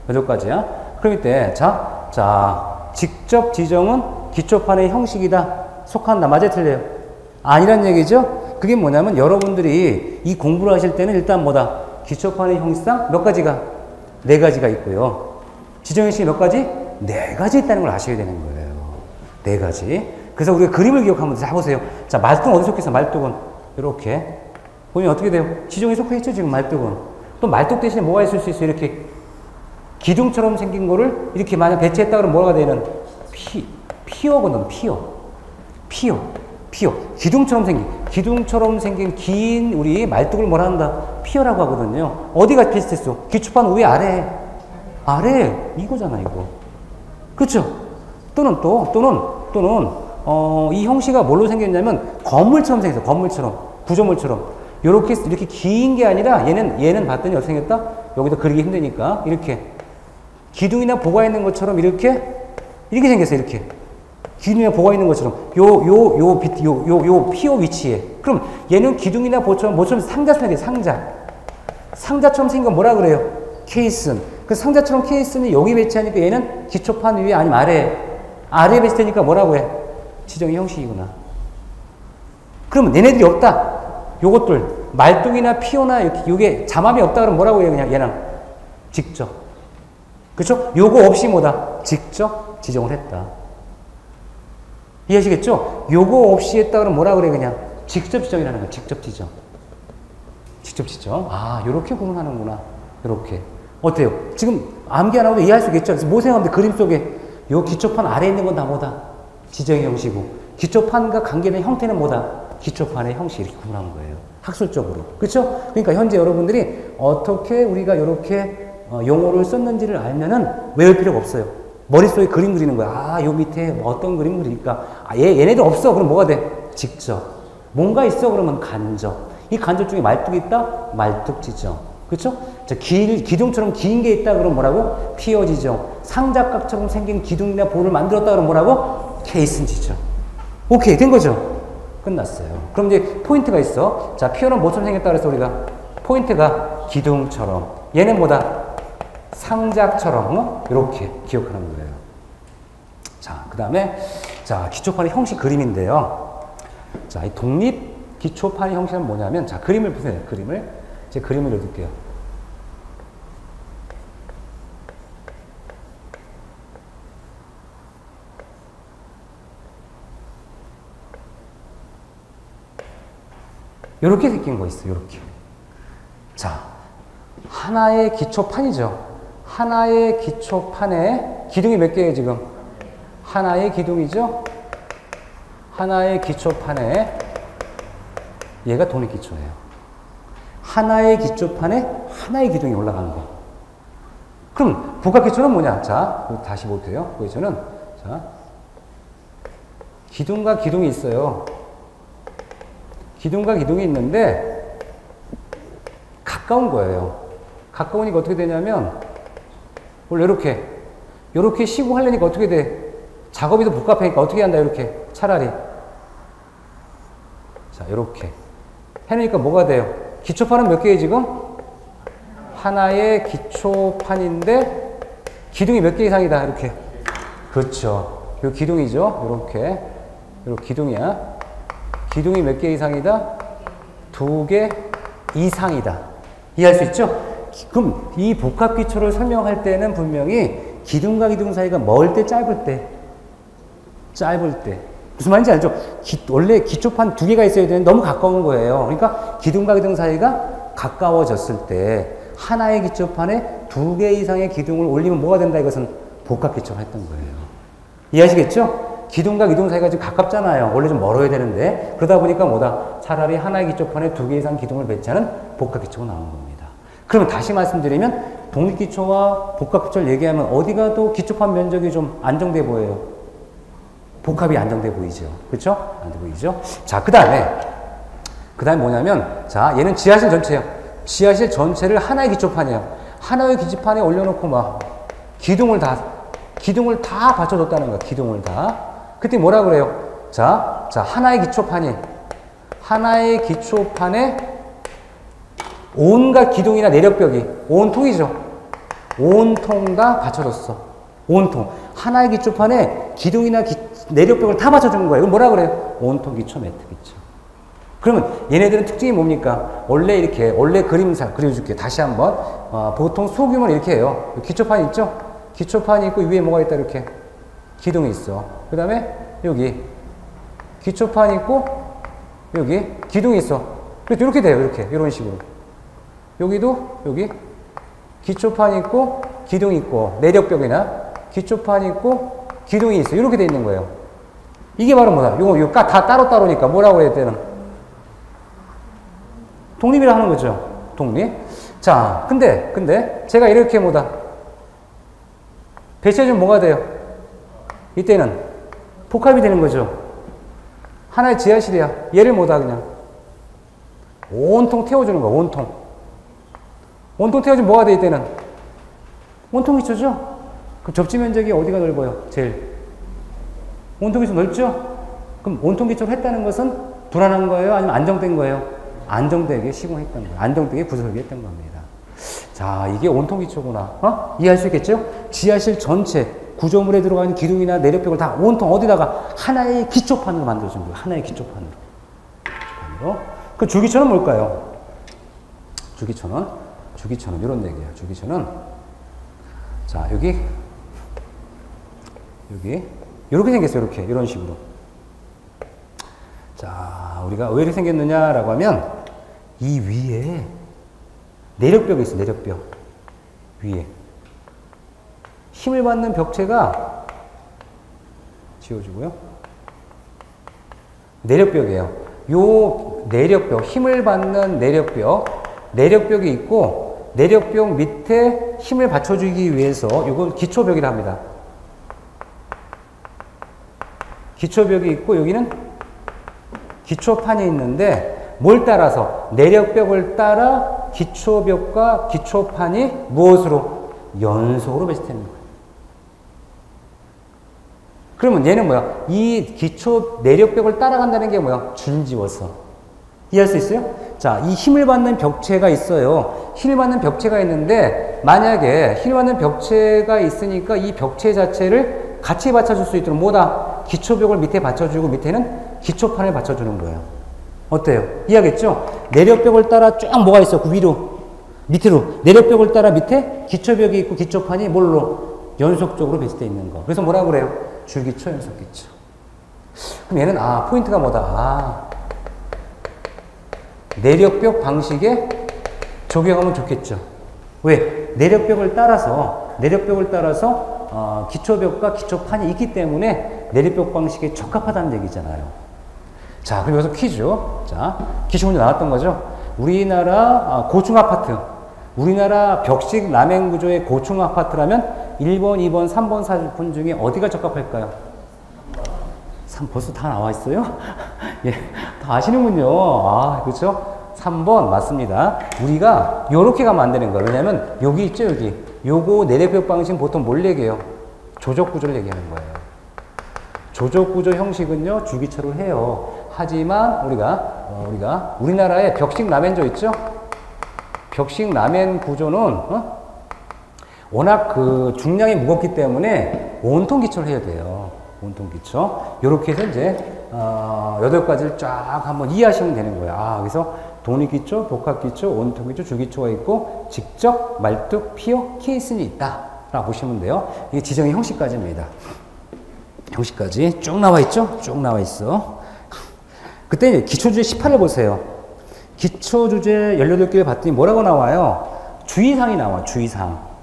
8가지야. 그럼 이때, 자, 직접 지정은 기초판의 형식이다. 속한다. 맞아요? 틀려요? 아니란 얘기죠? 그게 뭐냐면 여러분들이 이 공부를 하실 때는 일단 뭐다? 기초판의 형식상 몇 가지가? 4가지가 있고요. 지정 형식이 몇 가지? 4가지 있다는 걸 아셔야 되는 거예요. 4가지. 그래서 우리가 그림을 기억하면 해보세요. 자, 말뚝은 어디 속해서 말뚝은 이렇게 보면 어떻게 돼요? 지정에 속해 있죠, 지금 말뚝은. 또 말뚝 대신에 뭐가 있을 수 있어요? 이렇게 기둥처럼 생긴 거를 이렇게 만약 배치했다 그러면 뭐가 되는? 피어거든, 피어. 기둥처럼 생긴 긴 우리 말뚝을 뭐라 한다? 피어라고 하거든요. 어디가 비슷했어? 기초판 위에 아래 이거잖아, 이거. 그렇죠? 또는 이 형식이 뭘로 생겼냐면 건물처럼 생겼어. 건물처럼, 구조물처럼. 이렇게 긴 게 아니라 얘는 봤더니 어떻게 생겼다? 여기도 그리기 힘드니까 이렇게 기둥이나 보가 있는 것처럼 이렇게 생겼어요. 이렇게 기둥이나 보가 있는 것처럼 요 피어 위치에. 그럼 얘는 기둥이나 보처럼 뭐처럼 상자처럼 상자처럼 생긴 건 뭐라 그래요? 케이슨. 그 상자처럼 케이슨이 여기 배치하니까 얘는 기초판 위에 아니면 아래에 배치되니까 뭐라고 해? 지정의 형식이구나. 그러면 얘네들이 없다. 요것들 말뚝이나 피오나 요게 자맘이 없다 그러면 뭐라고 해요? 그냥 얘는 직접. 그렇죠? 요거 없이 뭐다? 직접 지정을 했다. 이해하시겠죠? 요거 없이 했다 그러면 뭐라 그래? 그냥 직접 지정이라는 거야. 직접 지정. 직접 지정. 아, 요렇게 구분하는구나. 요렇게. 어때요? 지금 암기 안 하고도 이해할 수 있겠죠? 그래서 뭐 생각하면 그림 속에 요 기초판 아래에 있는 건 다 뭐다? 지정의 형식이고 기초판과 관계된 형태는 뭐다? 기초판의 형식 이렇게 구분하는 거예요. 학술적으로. 그렇죠? 그러니까 현재 여러분들이 어떻게 우리가 이렇게 용어를 썼는지를 알면은 외울 필요가 없어요. 머릿속에 그림 그리는 거야. 아, 요 밑에 어떤 그림 그릴까? 아, 얘네들 없어. 그럼 뭐가 돼? 직접. 뭔가 있어. 그러면 간접. 이 간접 중에 말뚝이 있다? 말뚝 지정. 그렇죠? 자, 기둥처럼 긴 게 있다. 그럼 뭐라고? 피어 지정. 상자각처럼 생긴 기둥이나 볼을 만들었다. 그럼 뭐라고? 케이슨 지정. 오케이. 된 거죠? 끝났어요. 그럼 이제 포인트가 있어. 자, 피어는 뭐처럼 생겼다 그래서 우리가? 포인트가 기둥처럼. 얘는 뭐다? 상자처럼. 이렇게 기억하는 거예요. 자, 그 다음에, 자, 기초판의 형식 그림인데요. 자, 이 독립 기초판의 형식은 뭐냐면, 자, 그림을 보세요. 제 그림을 넣어둘게요. 요렇게 생긴 거 있어요. 요렇게. 자, 하나의 기초판이죠. 하나의 기초판에 기둥이 몇 개예요, 지금? 하나의 기둥이죠? 하나의 기초판에 얘가 독립기초예요. 하나의 기초판에 하나의 기둥이 올라가는 거. 그럼 복합기초는 뭐냐? 자, 다시 볼게요. 보이죠는 자, 기둥과 기둥이 있어요. 기둥과 기둥이 있는데 가까운 거예요. 가까우니까 어떻게 되냐면 원래 이렇게 쉬고 하려니까 어떻게 돼? 작업이 더 복잡하니까 어떻게 한다? 이렇게 차라리 자, 이렇게 해놓으니까 뭐가 돼요? 기초판은 몇 개예요, 지금? 하나의 기초판인데 기둥이 몇 개 이상이다, 이렇게. 그렇죠. 요 기둥이죠. 이렇게 기둥이야. 기둥이 몇 개 이상이다? 2개 이상이다. 이해할 수 있죠? 그럼 이 복합기초를 설명할 때는 분명히 기둥과 기둥 사이가 멀 때 짧을 때. 무슨 말인지 알죠? 원래 기초판 2개가 있어야 되는데 너무 가까운 거예요. 그러니까 기둥과 기둥 사이가 가까워졌을 때 하나의 기초판에 2개 이상의 기둥을 올리면 뭐가 된다? 이것은 복합기초를 했던 거예요. 이해하시겠죠? 기둥과 기둥 사이가 지금 가깝잖아요. 원래 좀 멀어야 되는데 그러다 보니까 뭐다? 차라리 하나의 기초판에 2개 이상 기둥을 배치하는 복합기초가 나온 겁니다. 그러면 다시 말씀드리면 독립기초와 복합기초를 얘기하면 어디가 더 기초판 면적이 좀 안정돼 보여요? 복합이 안정돼 보이죠. 그렇죠? 안돼 보이죠? 자, 그 다음에 뭐냐면, 자, 얘는 지하실 전체예요. 지하실 전체를 하나의 기초판이에요. 하나의 기초판에 올려놓고 막 기둥을 다 받쳐줬다는 거야. 기둥을 다. 그때 뭐라 그래요? 자, 하나의 기초판에 온갖 기둥이나 내력벽이 온통이죠. 온통 다 받쳐줬어. 온통. 하나의 기초판에 기둥이나 내력벽을 다 받쳐주는 거예요. 이건 뭐라 그래요? 온통 기초, 매트 기초. 그러면 얘네들은 특징이 뭡니까? 원래 그림을 그려줄게요. 다시 한번. 보통 소규모는 이렇게 해요. 기초판 있죠? 기초판이 있고 위에 뭐가 있다, 이렇게. 기둥이 있어. 그 다음에 여기. 기초판이 있고 여기 기둥이 있어. 그래서 이렇게 돼요. 이런 식으로. 여기도 여기 기초판이 있고 기둥이 있고 내력벽이나 기초판이 있고 기둥이 있어. 이렇게 돼 있는 거예요. 이게 바로 뭐다? 이거 다 따로따로니까 뭐라고 해야 되는? 독립이라 하는 거죠. 독립. 자, 근데 제가 이렇게 뭐다? 배치해주면 뭐가 돼요? 이때는 복합이 되는 거죠. 하나의 지하실이야. 얘를 뭐다? 그냥 온통 태워주는 거야, 온통. 온통 태워주면 뭐가 돼, 이때는? 온통 기초죠? 그럼 접지 면적이 어디가 넓어요? 제일. 온통 기초 넓죠? 그럼 온통 기초를 했다는 것은 불안한 거예요? 아니면 안정된 거예요? 안정되게 시공했던 거예요. 안정되게 구설계했던 겁니다. 자, 이게 온통 기초구나. 이해할 수 있겠죠? 지하실 전체 구조물에 들어가 있는 기둥이나 내력벽을 다 온통 어디다가 하나의 기초판으로 만들어준 거예요. 하나의 기초판으로. 그 주기초는 뭘까요? 주기초는 이런 얘기예요. 주기초는 자, 여기 이렇게 생겼어요. 이렇게 이런 식으로. 자, 우리가 왜 이렇게 생겼느냐라고 하면 이 위에 내력벽이 있어요. 내력벽 위에 힘을 받는 벽체가 지워주고요. 내력벽이에요. 요 내력벽, 힘을 받는 내력벽이 있고 내력벽 밑에 힘을 받쳐주기 위해서 이건 기초벽이라 합니다. 기초벽이 있고 여기는 기초판이 있는데 뭘 따라서? 내력벽을 따라 기초벽과 기초판이 무엇으로? 연속으로 배치되는 거예요. 그러면 얘는 뭐야? 이 기초 내력벽을 따라간다는 게 뭐야? 줄지워서. 이해할 수 있어요? 자, 이 힘을 받는 벽체가 있어요. 힘을 받는 벽체가 있는데 만약에 힘을 받는 벽체가 있으니까 이 벽체 자체를 같이 받쳐줄 수 있도록 뭐다? 기초벽을 밑에 받쳐주고 밑에는 기초판을 받쳐주는 거예요. 어때요? 이해하겠죠? 내력벽을 따라 쫙 뭐가 있어? 그 위로, 밑으로. 내력벽을 따라 밑에 기초벽이 있고 기초판이 뭘로? 연속적으로 배치되어 있는 거. 그래서 뭐라고 그래요? 줄기초, 연속기초. 그럼 얘는 포인트가 뭐다? 내력벽 방식에 적용하면 좋겠죠. 왜? 내력벽을 따라서 기초벽과 기초판이 있기 때문에 내력벽 방식에 적합하다는 얘기잖아요. 자, 그럼 여기서 퀴즈. 자, 기초 문제 나왔던 거죠. 우리나라 고층 아파트. 우리나라 벽식 라멘 구조의 고층 아파트라면 1번, 2번, 3번 사건 중에 어디가 적합할까요? 3 벌써 다 나와 있어요? 예, 다 아시는군요. 그렇죠? 3번 맞습니다. 우리가 요렇게 가면 안 되는 거예요. 왜냐면 여기 있죠, 여기. 요거 내력벽 방식 보통 뭘 얘기해요? 조적 구조를 얘기하는 거예요. 조적 구조 형식은요, 주기초를 해요. 하지만 우리나라의 벽식 라멘조 있죠? 벽식 라멘 구조는 워낙 그 중량이 무겁기 때문에 온통 기초를 해야 돼요. 온통 기초. 요렇게 해서 이제 8가지를 쫙 한번 이해하시면 되는 거예요. 그래서 독립기초, 복합기초, 온통기초, 주기초가 있고 직접, 말뚝, 피어, 케이슨이 있다 라고 보시면 돼요. 이게 지정의 형식까지입니다. 형식까지 쭉 나와 있죠? 쭉 나와 있어. 그때 이제 기초주제 18을 보세요. 기초주제 18개를 봤더니 뭐라고 나와요? 주의사항이 나와. 주의사항.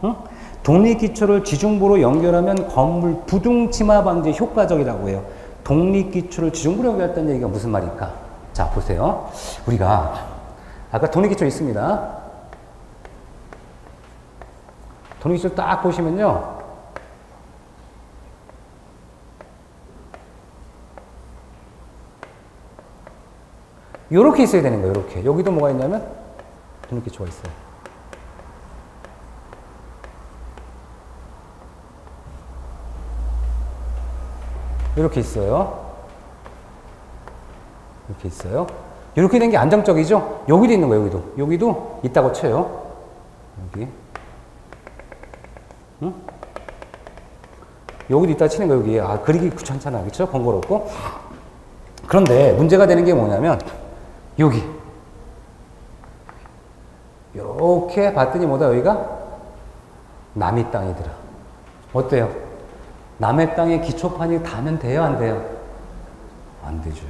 독립기초를 지중부로 연결하면 건물 부둥치마 방지에 효과적이라고 해요. 독립기초를 지중부로 연결했다는 얘기가 무슨 말일까? 자, 보세요. 우리가 아까 독립기초 있습니다. 독립기초 딱 보시면요. 요렇게 있어야 되는 거예요. 요렇게. 여기도 뭐가 있냐면 독립기초가 있어요. 이렇게 있어요. 이렇게 있어요. 이렇게 된 게 안정적이죠? 여기도 있는 거예요, 여기도. 여기도 있다고 쳐요. 여기. 응? 여기도 있다 치는 거, 여기. 그리기 귀찮잖아. 그쵸? 번거롭고. 그런데 문제가 되는 게 뭐냐면, 여기. 이렇게 봤더니 뭐다, 여기가? 남의 땅이더라. 어때요? 남의 땅에 기초판이 닿으면 돼요, 안 돼요? 안 되죠.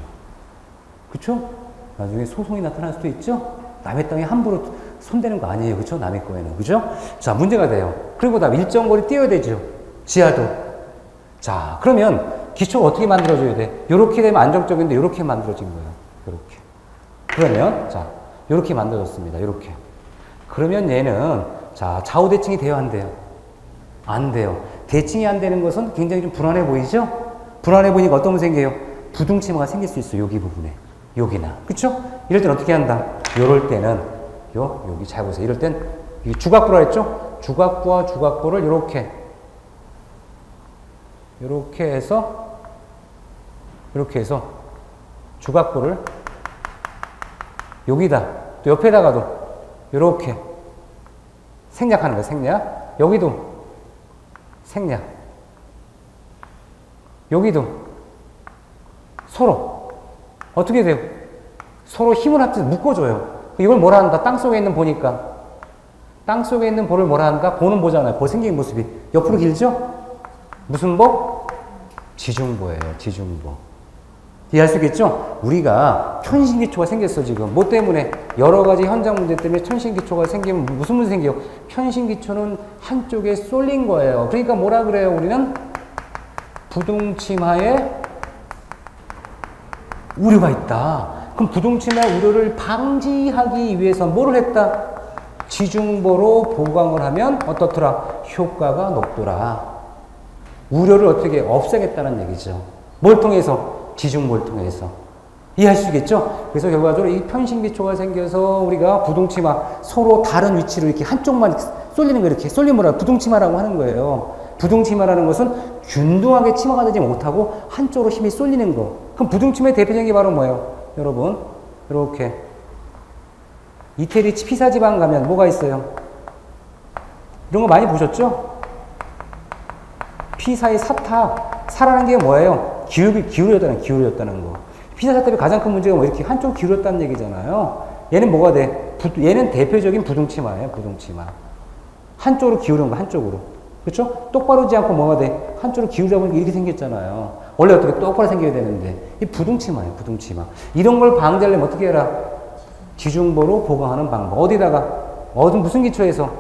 그쵸? 나중에 소송이 나타날 수도 있죠? 남의 땅에 함부로 손대는 거 아니에요. 그쵸? 남의 거에는. 그죠? 자, 문제가 돼요. 그리고 나 일정 거리 띄워야 되죠. 지하도. 자, 그러면 기초가 어떻게 만들어져야 돼? 요렇게 되면 안정적인데 요렇게 만들어진 거예요. 요렇게. 그러면, 자, 요렇게 만들어졌습니다. 요렇게. 그러면 얘는, 자, 좌우 대칭이 돼요, 안 돼요? 안 돼요. 대칭이 안 되는 것은 굉장히 좀 불안해 보이죠? 불안해 보이니까 어떤 게 생겨요? 부둥치마가 생길 수 있어요. 여기 부분에. 여기나. 그쵸? 이럴 땐 어떻게 한다? 요럴 때는, 여기 잘 보세요. 이럴 땐, 이 주각부라 했죠? 주각부와 주각부를 요렇게 해서, 주각부를 여기다, 또 옆에다가도 요렇게 생략하는 거예요, 생략. 여기도 생략. 여기도 서로 어떻게 돼요? 서로 힘을 합쳐서 묶어줘요. 이걸 뭐라 한다? 땅속에 있는 보니까. 땅속에 있는 볼을 뭐라 한다? 보는 보잖아요. 볼 생긴 모습이. 옆으로 길죠? 무슨 보? 지중보예요. 지중보. 이해할 수 있겠죠? 우리가 편신기초가 생겼어, 지금. 뭐 때문에? 여러 가지 현장 문제 때문에 편신기초가 생기면 무슨 문제 생겨요? 편신기초는 한쪽에 쏠린 거예요. 그러니까 뭐라 그래요? 우리는 부동치마에 우려가 있다. 그럼 부동치마 우려를 방지하기 위해서 뭐를 했다? 지중보로 보강을 하면 어떻더라? 효과가 높더라. 우려를 어떻게 없애겠다는 얘기죠. 뭘 통해서? 지중보를 통해서. 이해할 수 있겠죠? 그래서 결과적으로 이 편신기초가 생겨서 우리가 부동치마 서로 다른 위치로 이렇게 한쪽만 쏠리는 거 이렇게 쏠리면 부동치마라고 하는 거예요. 부동치마라는 것은 균등하게 치마가 되지 못하고 한쪽으로 힘이 쏠리는 거. 그럼 부동치마의 대표적인 게 바로 뭐예요? 여러분, 이렇게 이태리 피사지방 가면 뭐가 있어요? 이런 거 많이 보셨죠? 피사의 사라는 게 뭐예요? 기울어졌다는 거. 피사 사탑의 가장 큰 문제가 뭐 이렇게 한쪽 기울었다는 얘기잖아요. 얘는 뭐가 돼? 얘는 대표적인 부동치마예요, 부동치마. 한쪽으로 기울은 거, 한쪽으로. 그렇죠? 똑바로 지 않고 뭐가 돼? 한쪽으로 기울다 보니까 이렇게 생겼잖아요. 원래 어떻게 똑바로 생겨야 되는데. 이 부동치마예요, 부동치마. 이런 걸 방지하려면 어떻게 해라? 지중보로 보강하는 방법. 어디다가? 무슨 기초에서?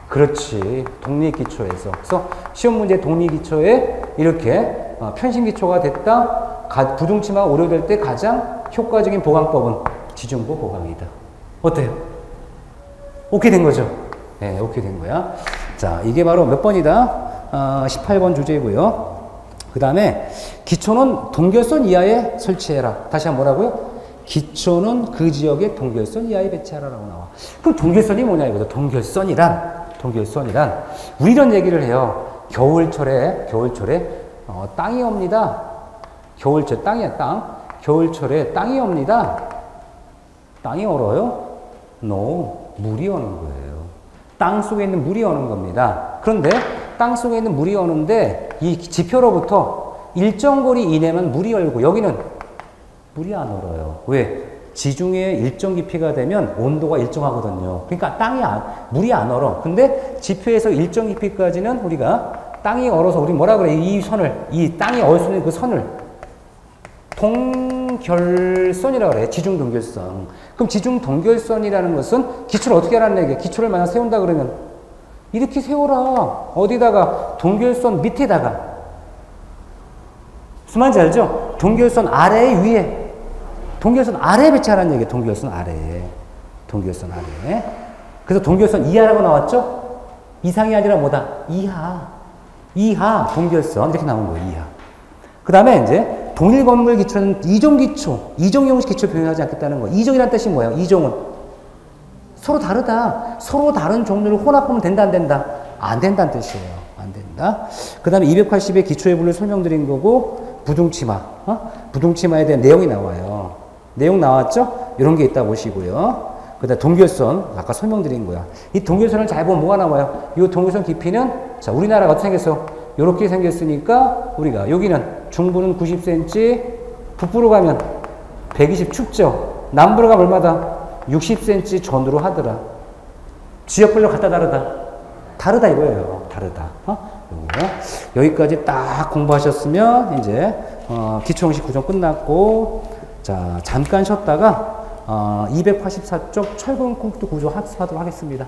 그렇지. 독립기초에서. 그래서 시험 문제 독립기초에 이렇게 편신기초가 됐다. 부동치마가 우려될 때 가장 효과적인 보강법은 지중보 보강이다. 어때요? 오케이 된 거죠? 네, 오케이 된 거야. 자, 이게 바로 몇 번이다? 18번 주제고요. 그 다음에 기초는 동결선 이하에 설치해라. 다시 한번 뭐라고요? 기초는 그 지역의 동결선 이하에 배치하라라고 나와. 그럼 동결선이 뭐냐 이거죠? 동결선이란 우리 이런 얘기를 해요. 겨울철에 땅이 옵니다. 겨울철 땅이야, 땅. 겨울철에 땅이 옵니다. 땅이 얼어요? No, 물이 오는 거예요. 땅 속에 있는 물이 오는 겁니다. 그런데 땅 속에 있는 물이 오는데 이 지표로부터 일정 거리 이내만 물이 얼고 여기는 물이 안 얼어요. 왜? 지중해 일정 깊이가 되면 온도가 일정하거든요. 그러니까 물이 안 얼어. 근데 지표에서 일정 깊이까지는 우리가 땅이 얼어서 우리 뭐라 그래? 이 땅이 얼 수 있는 그 선을 동결선이라고 그래. 지중동결선. 그럼 지중동결선이라는 것은 기초를 어떻게 하라는 얘기야? 기초를 만약 세운다 그러면 이렇게 세워라. 어디다가? 동결선 밑에다가. 무슨 말인지 알죠? 동결선 아래 위에. 동결선 아래에 배치하라는 얘기예요. 동결선 아래에. 동결선 아래에. 그래서 동결선 이하라고 나왔죠? 이상이 아니라 뭐다? 이하 동결선. 이렇게 나온 거예요. 이하. 그 다음에 이제 동일 건물 기초는 이종 형식 기초 표현하지 않겠다는 거예요. 이종이라는 뜻이 뭐예요? 이종은 서로 다르다. 서로 다른 종류를 혼합하면 된다, 안 된다? 안 된다는 뜻이에요. 안 된다. 그 다음에 280의 기초의 분을 설명드린 거고, 부동치마. 부동치마에 대한 내용이 나와요. 내용 나왔죠? 이런 게 있다 보시고요. 그 다음에 동결선. 아까 설명드린 거야. 이 동결선을 잘 보면 뭐가 나와요? 이 동결선 깊이는, 자, 우리나라가 어떻게 생겼어? 요렇게 생겼으니까, 우리가, 여기는 중부는 90cm, 북부로 가면 120 춥죠? 남부로 가면 얼마다? 60cm 전후로 하더라. 지역별로 갖다 다르다. 다르다 이거예요. 다르다. 여기까지 딱 공부하셨으면 이제 기초형식 구성 끝났고, 자 잠깐 쉬었다가 284쪽 철근 콘크리트 구조 학습하도록 하겠습니다.